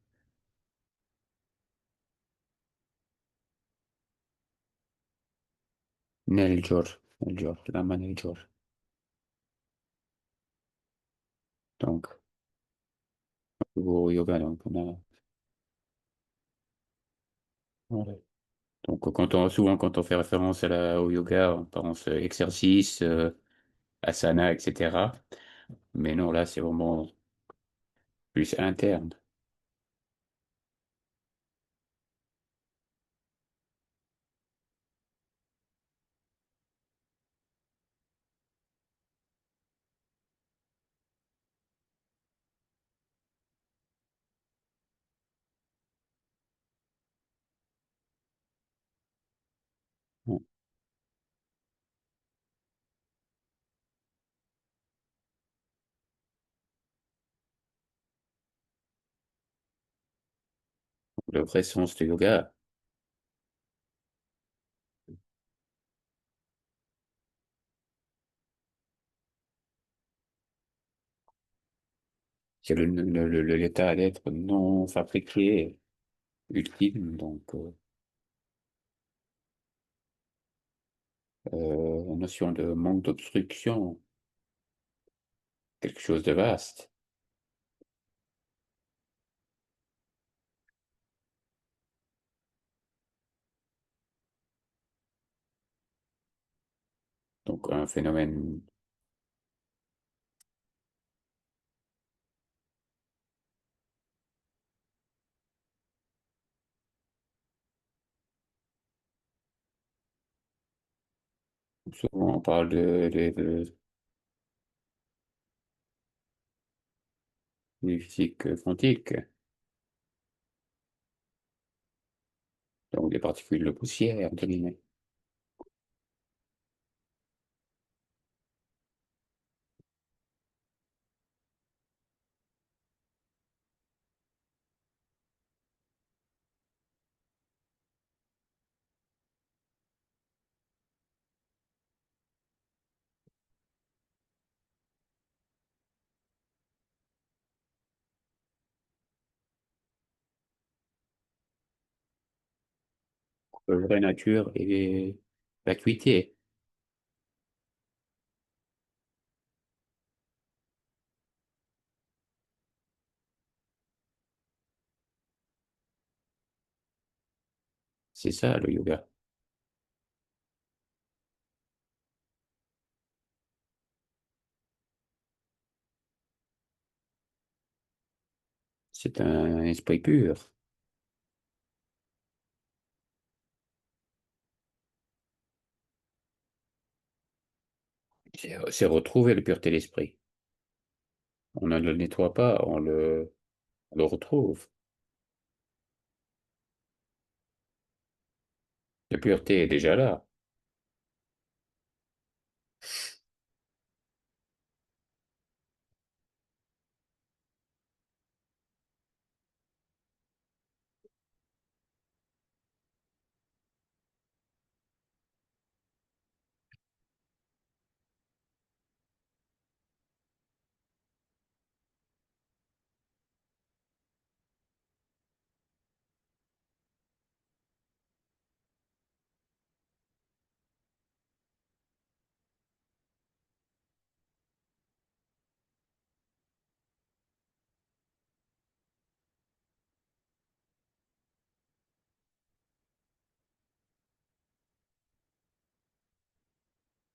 Neljor, la Maneljor. Donc, au yoga, donc, on a, voilà. Donc, souvent, quand on fait référence au yoga, on pense exercice, asana, etc. Mais non, là, c'est vraiment plus interne. le vrai sens du yoga, c'est l'état d'être non fabriqué ultime, donc la notion de manque d'obstruction, quelque chose de vaste. Donc un phénomène souvent on parle de physique quantique, donc des particules de poussière, entre guillemets. La vraie nature et l'acuité, c'est ça le yoga. C'est un esprit pur. C'est retrouver la pureté d'esprit. On ne le nettoie pas, on le retrouve. La pureté est déjà là.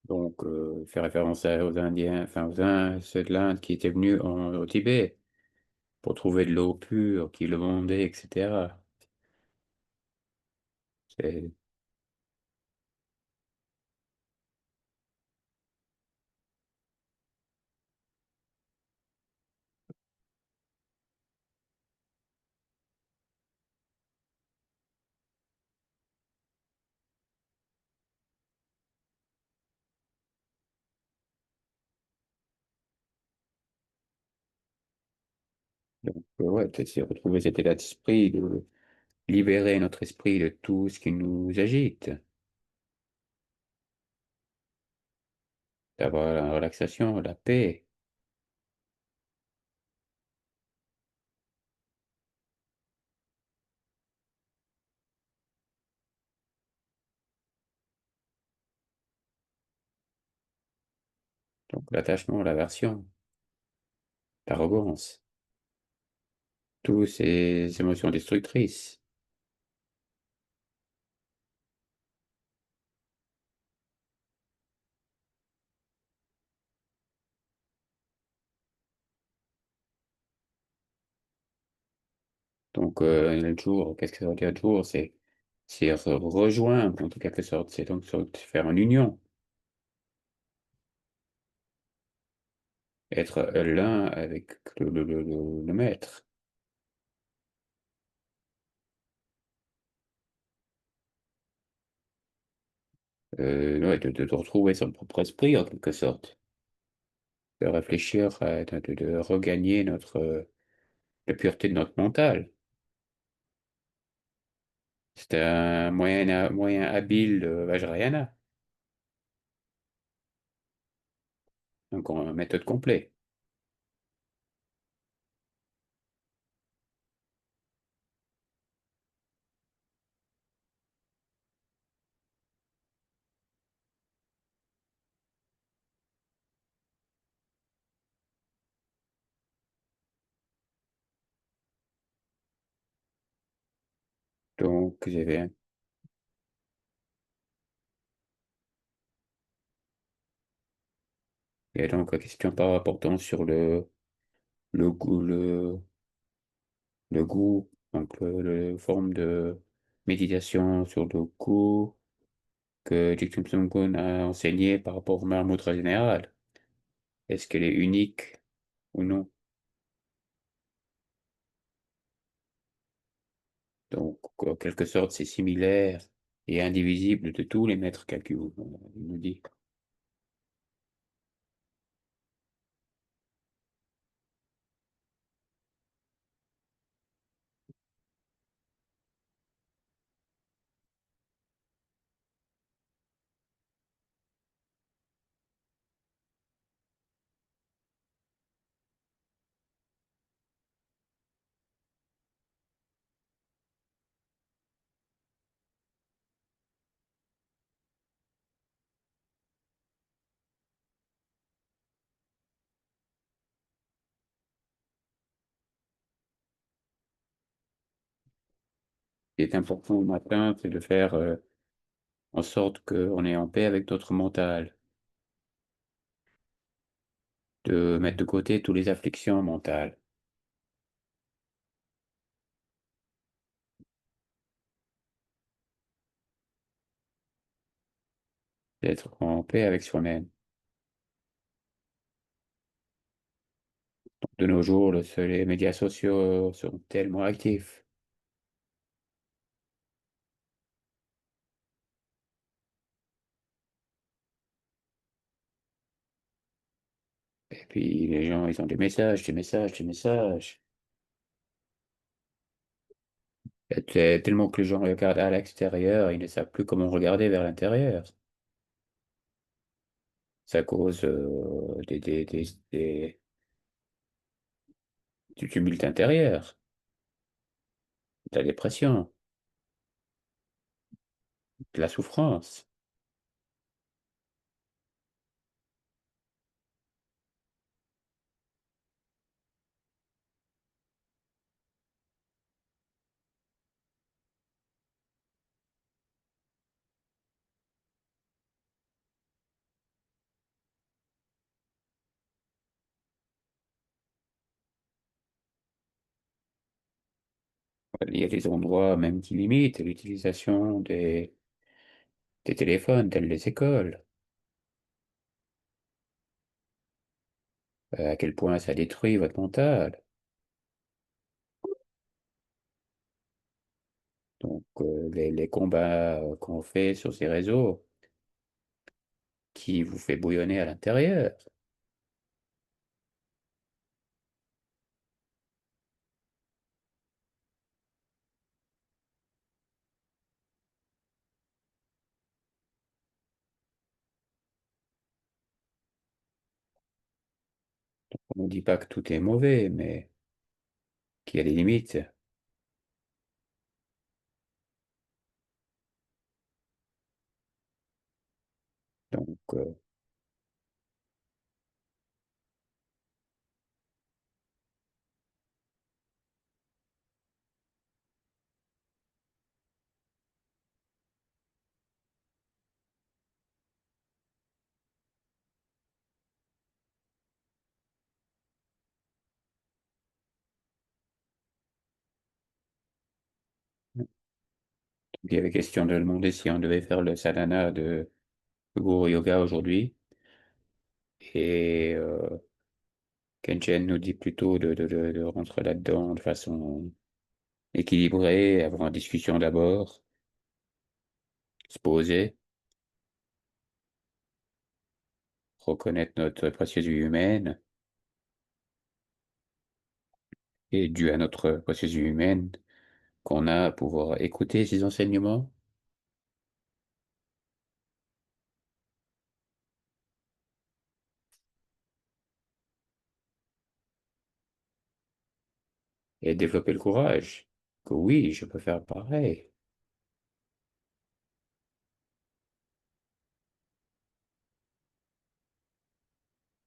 Donc, fait référence aux Indiens, enfin ceux de l'Inde qui étaient venus au Tibet pour trouver de l'eau pure, qui le demandaient, etc. C'est- Donc, ouais, c'est retrouver cet état d'esprit, de libérer notre esprit de tout ce qui nous agite, d'avoir la relaxation, la paix. Donc, l'attachement, l'aversion, l'arrogance, toutes ces émotions destructrices. Donc, le jour, qu'est-ce que ça veut dire le jour? C'est rejoindre, en tout quelque sorte. C'est donc faire une union, être l'un avec le maître. Ouais, de retrouver son propre esprit, en quelque sorte. De réfléchir, de regagner la pureté de notre mental. C'est un moyen habile de Vajrayana, donc en méthode complète. Donc, il y a donc la question par rapport sur le goût, le goût, donc le forme de méditation sur le goût que Jigten Sungkoon a enseigné par rapport au Mahamudra général. Est-ce qu'elle est unique ou non? Donc, en quelque sorte, c'est similaire et indivisible de tous les maîtres Kagyu, il nous dit. Ce qui est important au matin, c'est de faire en sorte qu'on est en paix avec notre mental, de mettre de côté toutes les afflictions mentales, d'être en paix avec soi-même. De nos jours, les médias sociaux sont tellement actifs. Et puis les gens, ils ont des messages, des messages, des messages. Et tellement que les gens regardent à l'extérieur, ils ne savent plus comment regarder vers l'intérieur. Ça cause du tumulte intérieur, de la dépression, de la souffrance. Il y a des endroits même qui limitent l'utilisation des téléphones, tels les écoles. À quel point ça détruit votre mental. Donc, les combats qu'on fait sur ces réseaux qui vous fait bouillonner à l'intérieur. On ne dit pas que tout est mauvais, mais qu'il y a des limites. Donc, il y avait question de demander si on devait faire le sadhana de Guru Yoga aujourd'hui. Et Kenchen nous dit plutôt de rentrer là-dedans de façon équilibrée, avoir une discussion d'abord, se poser, reconnaître notre précieuse vie humaine et dû à notre précieuse vie humaine, qu'on a à pouvoir écouter ces enseignements et développer le courage. Que oui, je peux faire pareil.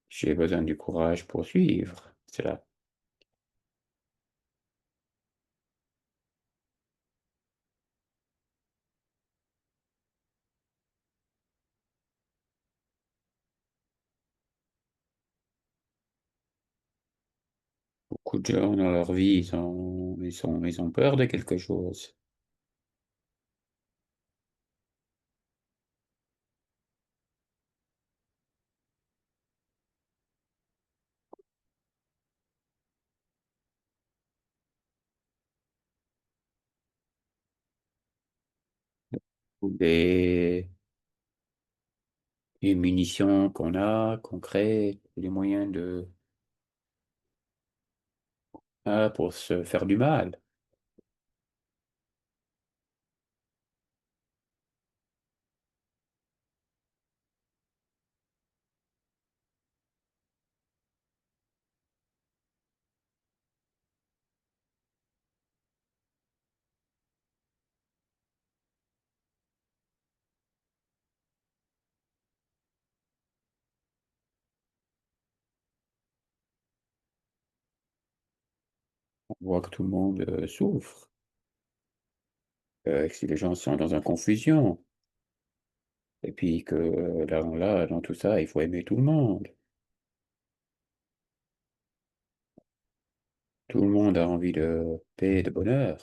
J'ai besoin du courage pour suivre cela. Beaucoup de gens dans leur vie, ils ont peur de quelque chose. Ou des munitions qu'on a, qu'on crée, des moyens pour se faire du mal. On voit que tout le monde souffre, que si les gens sont dans une confusion, et puis que là, dans tout ça, il faut aimer tout le monde. Tout le monde a envie de paix et de bonheur.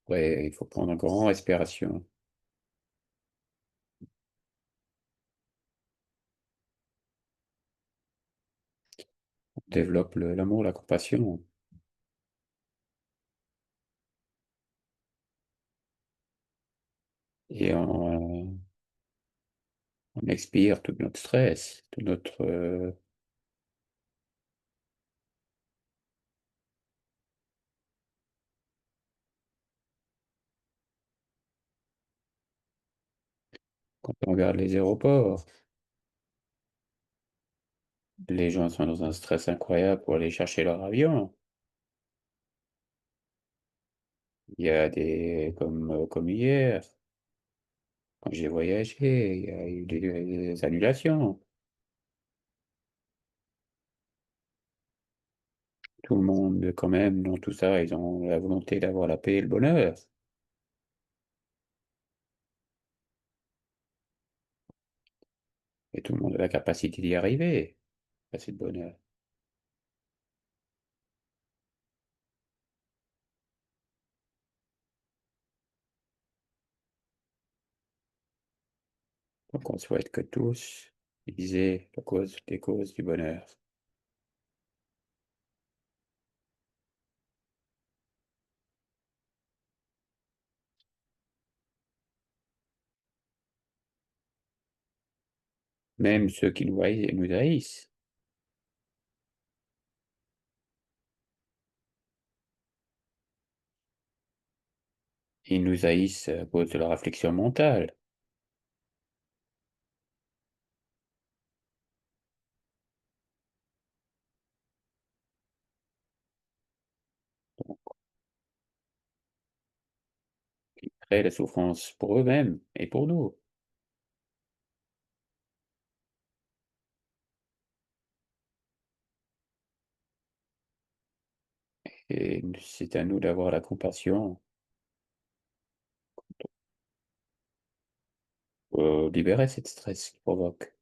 Ouais, il faut prendre une grande respiration. On développe l'amour, la compassion, et on expire tout notre stress, tout notre... quand on regarde les aéroports, les gens sont dans un stress incroyable pour aller chercher leur avion. Il y a comme hier, quand j'ai voyagé, il y a eu des annulations. Tout le monde, quand même, dans tout ça, ils ont la volonté d'avoir la paix et le bonheur. Et tout le monde a la capacité d'y arriver, à ce bonheur. Donc on souhaite que tous aient les causes du bonheur. Même ceux qui nous haïssent, Ils nous haïssent à cause de leur affliction mentale. Ils créent la souffrance pour eux-mêmes et pour nous. Et c'est à nous d'avoir la compassion pour libérer cette stress qu'ils provoquent.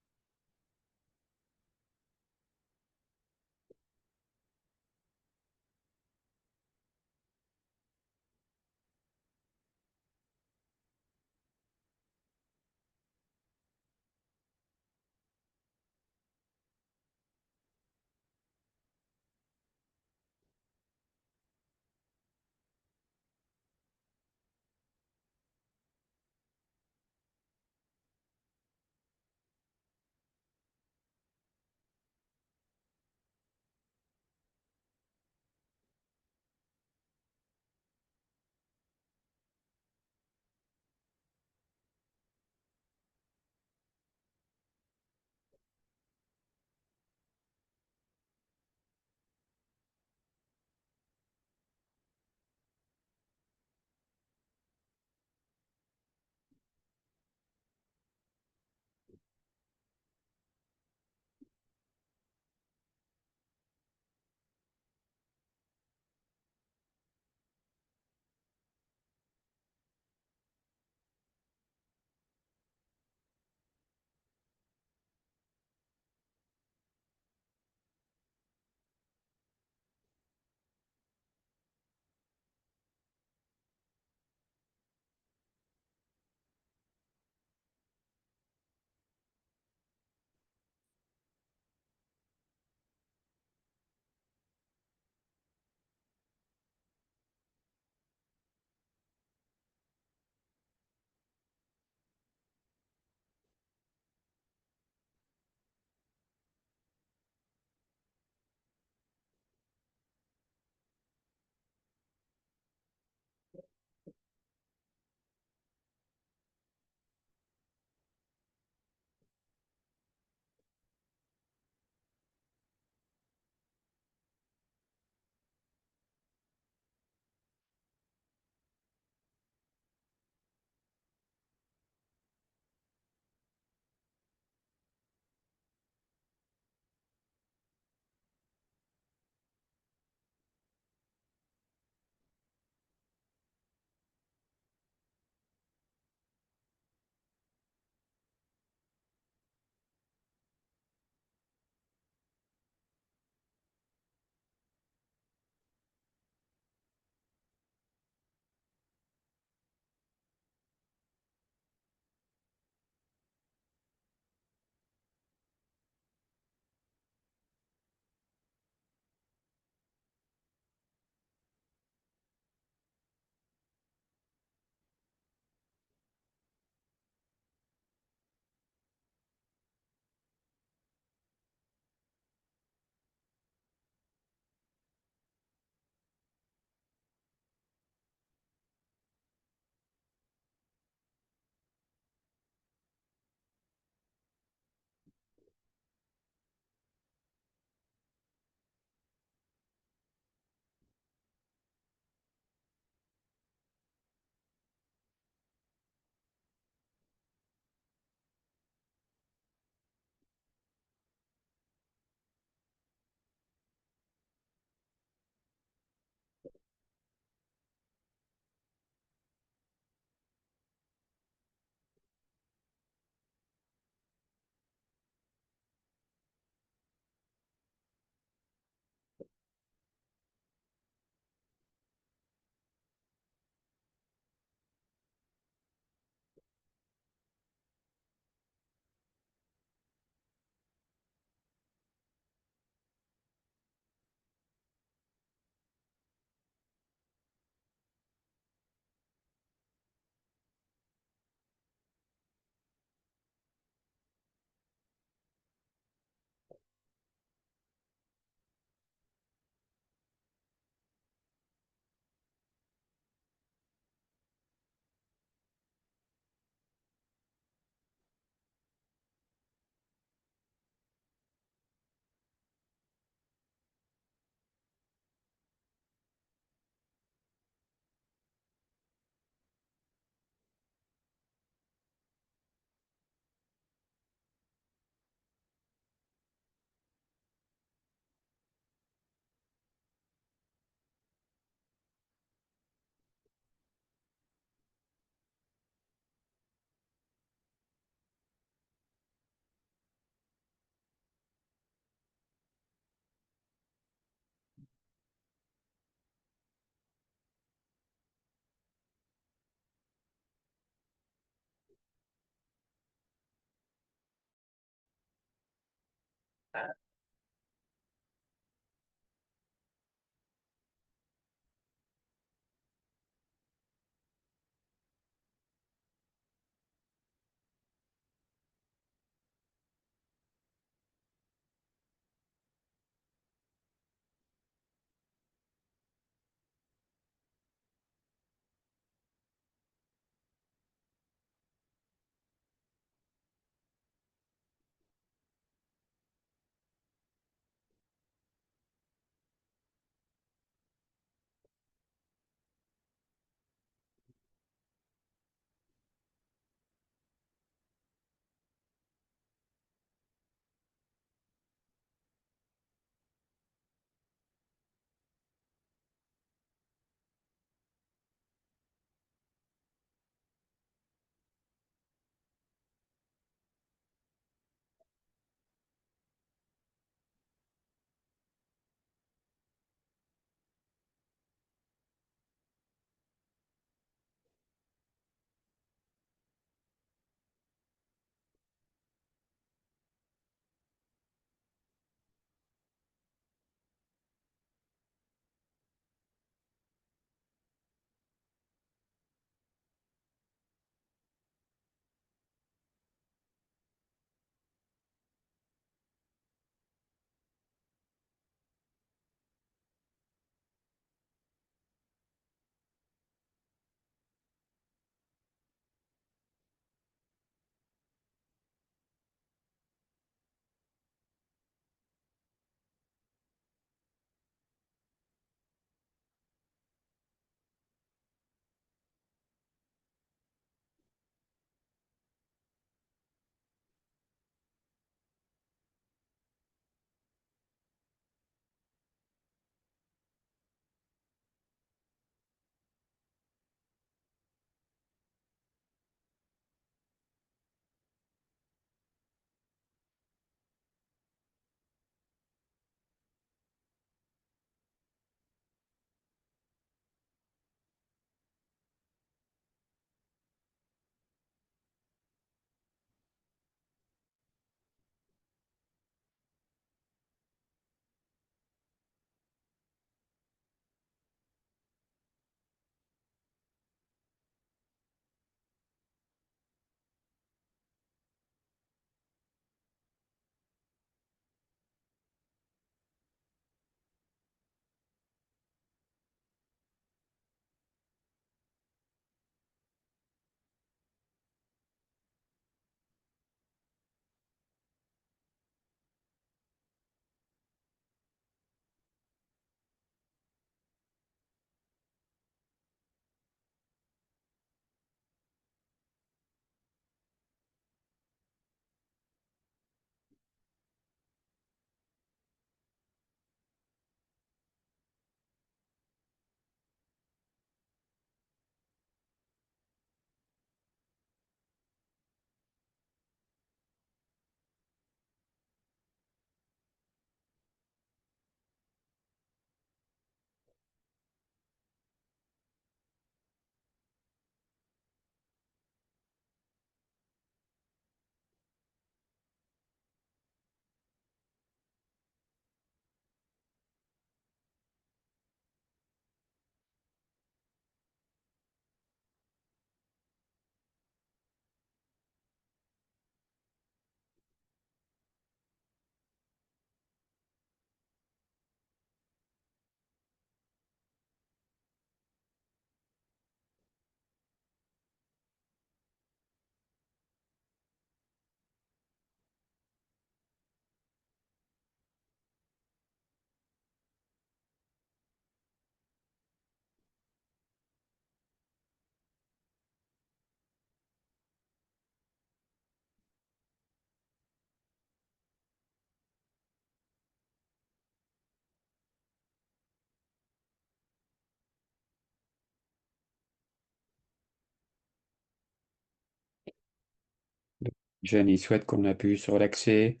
Jenny souhaite qu'on a pu se relaxer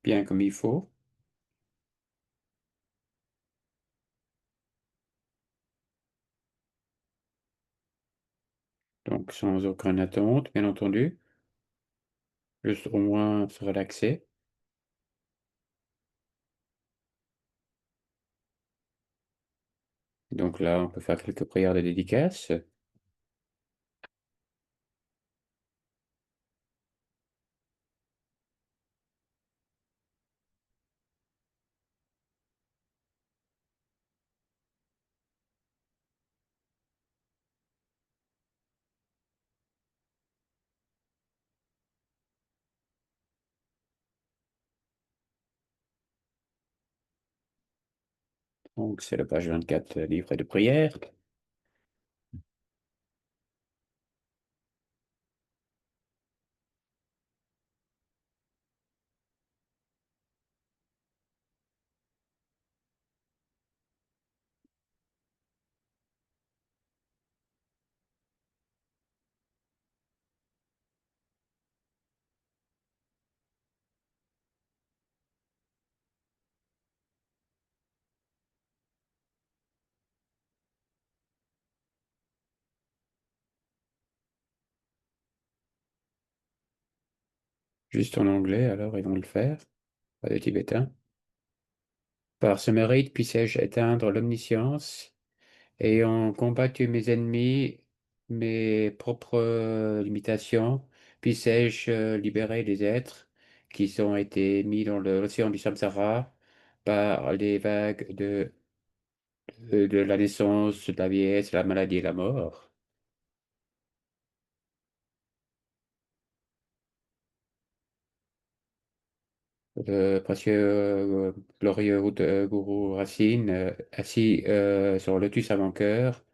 bien comme il faut, donc sans aucune attente, bien entendu, juste au moins se relaxer. Donc là, on peut faire quelques prières de dédicace. Donc c'est la page 24, livret de prière. Juste en anglais, alors ils vont le faire, pas de tibétain. Par ce mérite, puissé-je éteindre l'omniscience, ayant combattu mes ennemis, mes propres limitations, puissé-je libérer les êtres qui ont été mis dans l'océan du samsara par les vagues de la naissance, de la vieillesse, la maladie et la mort. Le précieux, glorieux gourou Racine, assis sur le lotus à mon cœur,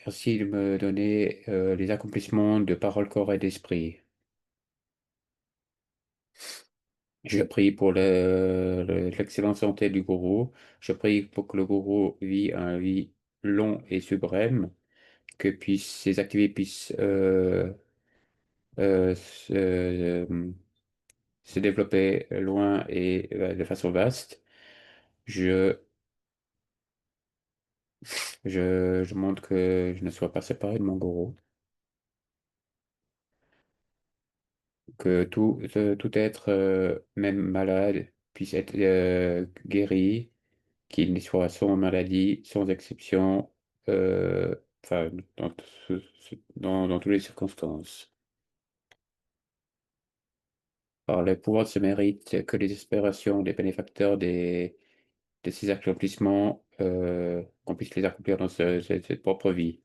merci de me donner les accomplissements de parole, corps et d'esprit. Je prie pour l'excellente santé du gourou. Je prie pour que le gourou vit un vie long et suprême, que ses activités puissent euh, se, se développer loin et de façon vaste. Je, je montre que je ne sois pas séparé de mon gourou, que tout être, même malade, puisse être guéri, qu'il ne soit sans maladie, sans exception, euh, enfin, dans toutes les circonstances. Par le pouvoir de ce mérite, que les aspirations des bénéfacteurs de ces accomplissements, qu'on puisse les accomplir dans cette propre vie.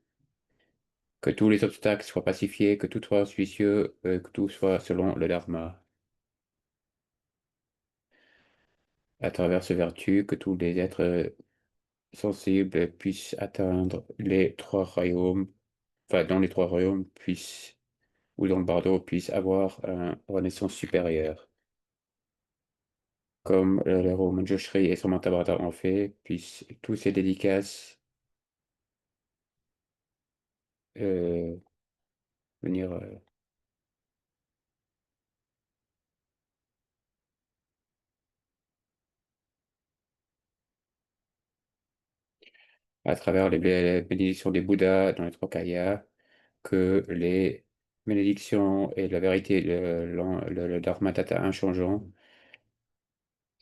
Que tous les obstacles soient pacifiés, que tout soit auspicieux, que tout soit selon le Dharma. À travers ces vertus, que tous les êtres sensibles puissent atteindre les trois royaumes, enfin, dans les trois royaumes, puissent, ou dans le bardo, puissent avoir une renaissance supérieure. Comme le héros Manjushri et son Mantabhata ont fait, puissent tous ces dédicaces euh, venir à travers les bénédictions des Bouddhas dans les trois kayas, que les bénédictions et la vérité, le Dharma Tata inchangeant,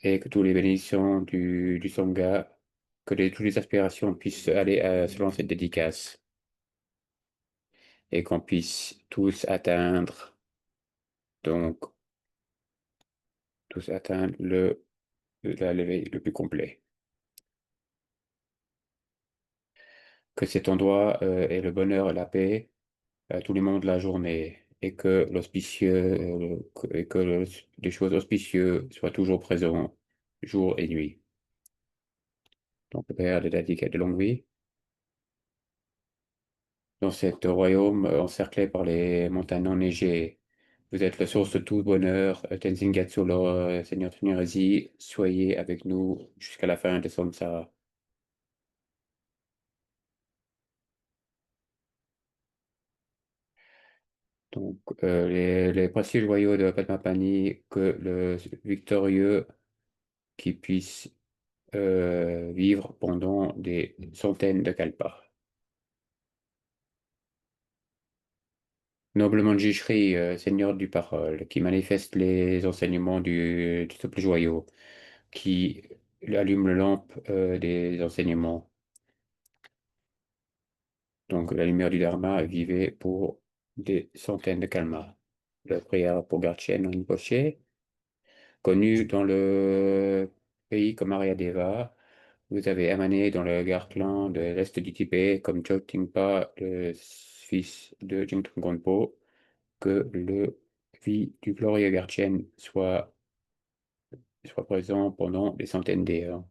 et que toutes les bénédictions du Sangha, que toutes les aspirations puissent aller selon cette dédicace, et qu'on puisse donc, tous atteindre l'éveil le plus complet. Que cet endroit est le bonheur et la paix à tous les moments de la journée, et que les choses auspicieuses soient toujours présentes, jour et nuit. Donc, le Père de la de longue vie, dans cet royaume encerclé par les montagnes enneigées, vous êtes la source de tout bonheur. Tenzin Gyatso, Seigneur Tunirési, soyez avec nous jusqu'à la fin de samsara. Donc, les précieux joyaux de Padmapani, que le victorieux qui puisse vivre pendant des centaines de kalpas. Noble Manjushri, Seigneur du Parole, qui manifeste les enseignements du Temple joyau, qui allume la lampe des enseignements, Donc, la lumière du Dharma vivait pour des centaines de kalmas. La prière pour Garchen Rinpoche, connu dans le pays comme Aryadeva. Vous avez émané dans le Garkland de l'Est du Tibet comme Choktingpa, le fils de Jingtong Gonpo, que le vie du glorieux Garchen soit présent pendant des centaines d'heures.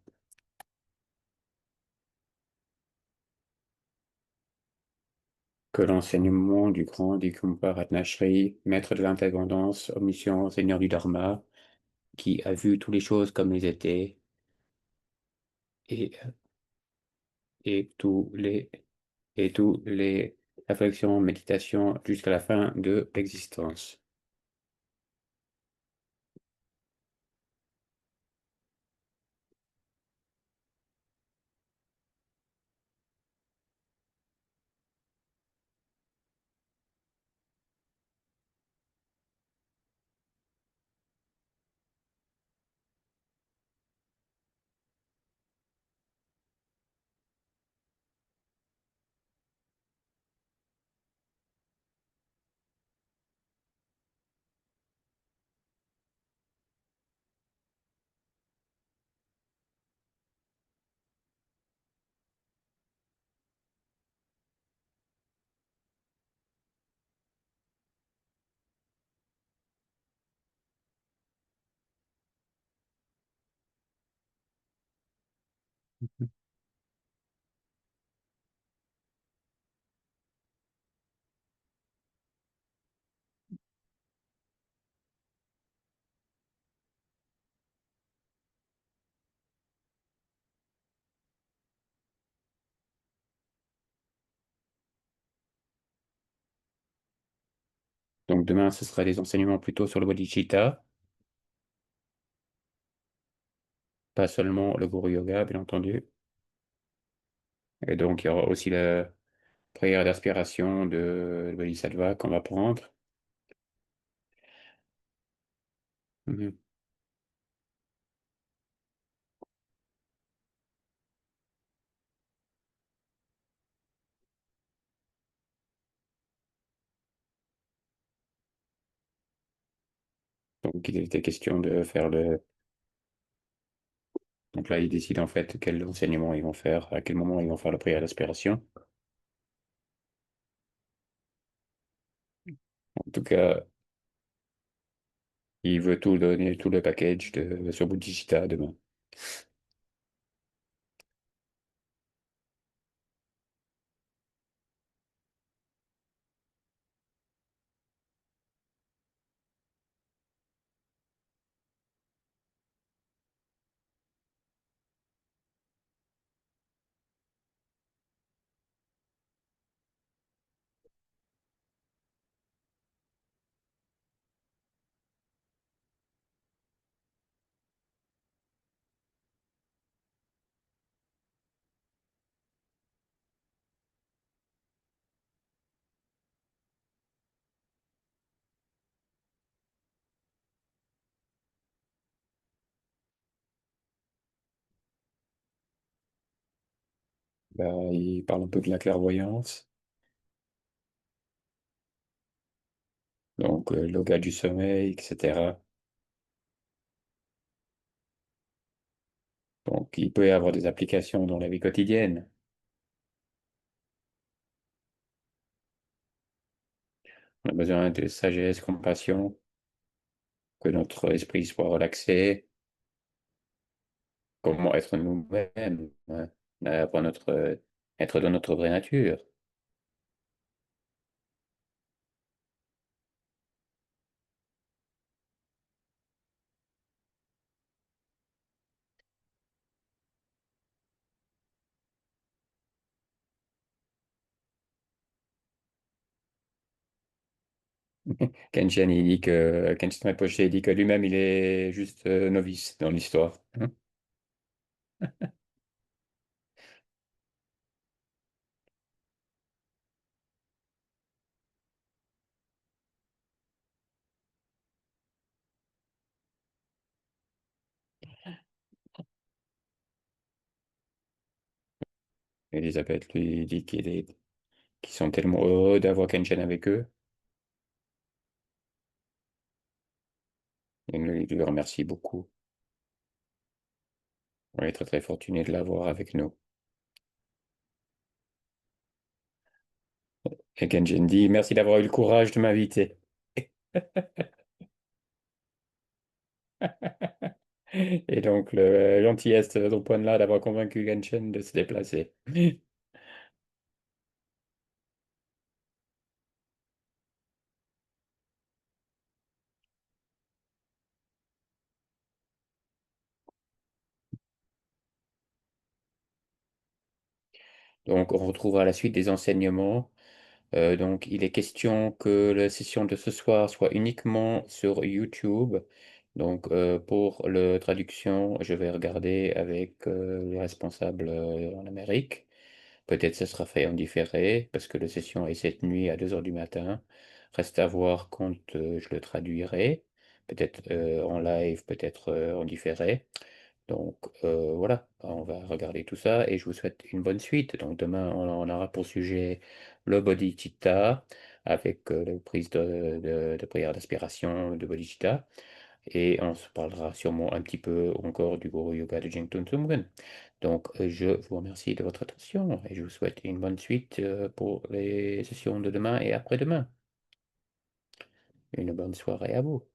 Que l'enseignement du grand Dikumpa Ratnashri, maître de l'interdépendance, omniscient, seigneur du Dharma, qui a vu toutes les choses comme elles étaient, et, et tous les réflexions, méditations jusqu'à la fin de l'existence. Donc demain, ce sera des enseignements plutôt sur le bodhicitta, pas seulement le guru yoga, bien entendu. Et donc, il y aura aussi la prière d'aspiration de Bodhisattva qu'on va prendre. Mhm. Donc, il était question de faire le. Donc là, ils décident en fait quel enseignement ils vont faire, à quel moment ils vont faire la prière d'aspiration. En tout cas, il veut tout donner, tout le package sur Bodhicitta demain. Bah, il parle un peu de la clairvoyance, donc le yoga du sommeil, etc. Donc, il peut y avoir des applications dans la vie quotidienne. On a besoin de sagesse, compassion, que notre esprit soit relaxé, comment être nous-mêmes, hein, pour être dans notre vraie nature. Kenshin Rinpoche, il dit que lui-même, il est juste novice dans l'histoire, hein. Elisabeth lui dit qu'il est qui sont tellement heureux d'avoir Kenshin avec eux. Et nous lui remercie beaucoup. On est très très fortunés de l'avoir avec nous. Et Kenshin dit merci d'avoir eu le courage de m'inviter. Et donc le gentillesse de ton point là d'avoir convaincu Kenshin de se déplacer. Donc on retrouvera la suite des enseignements. Donc, il est question que la session de ce soir soit uniquement sur YouTube. Donc, pour la traduction, je vais regarder avec le responsable en Amérique. Peut-être ce sera fait en différé, parce que la session est cette nuit à 2 heures du matin. Reste à voir quand je le traduirai. Peut-être en live, peut-être en différé. Donc voilà, on va regarder tout ça et je vous souhaite une bonne suite. Donc demain, on aura pour sujet le bodhicitta avec la prise de prière d'aspiration de bodhicitta. Et on se parlera sûrement un petit peu encore du Guru Yoga de Jigten Sumgön. Donc je vous remercie de votre attention et je vous souhaite une bonne suite pour les sessions de demain et après-demain. Une bonne soirée à vous.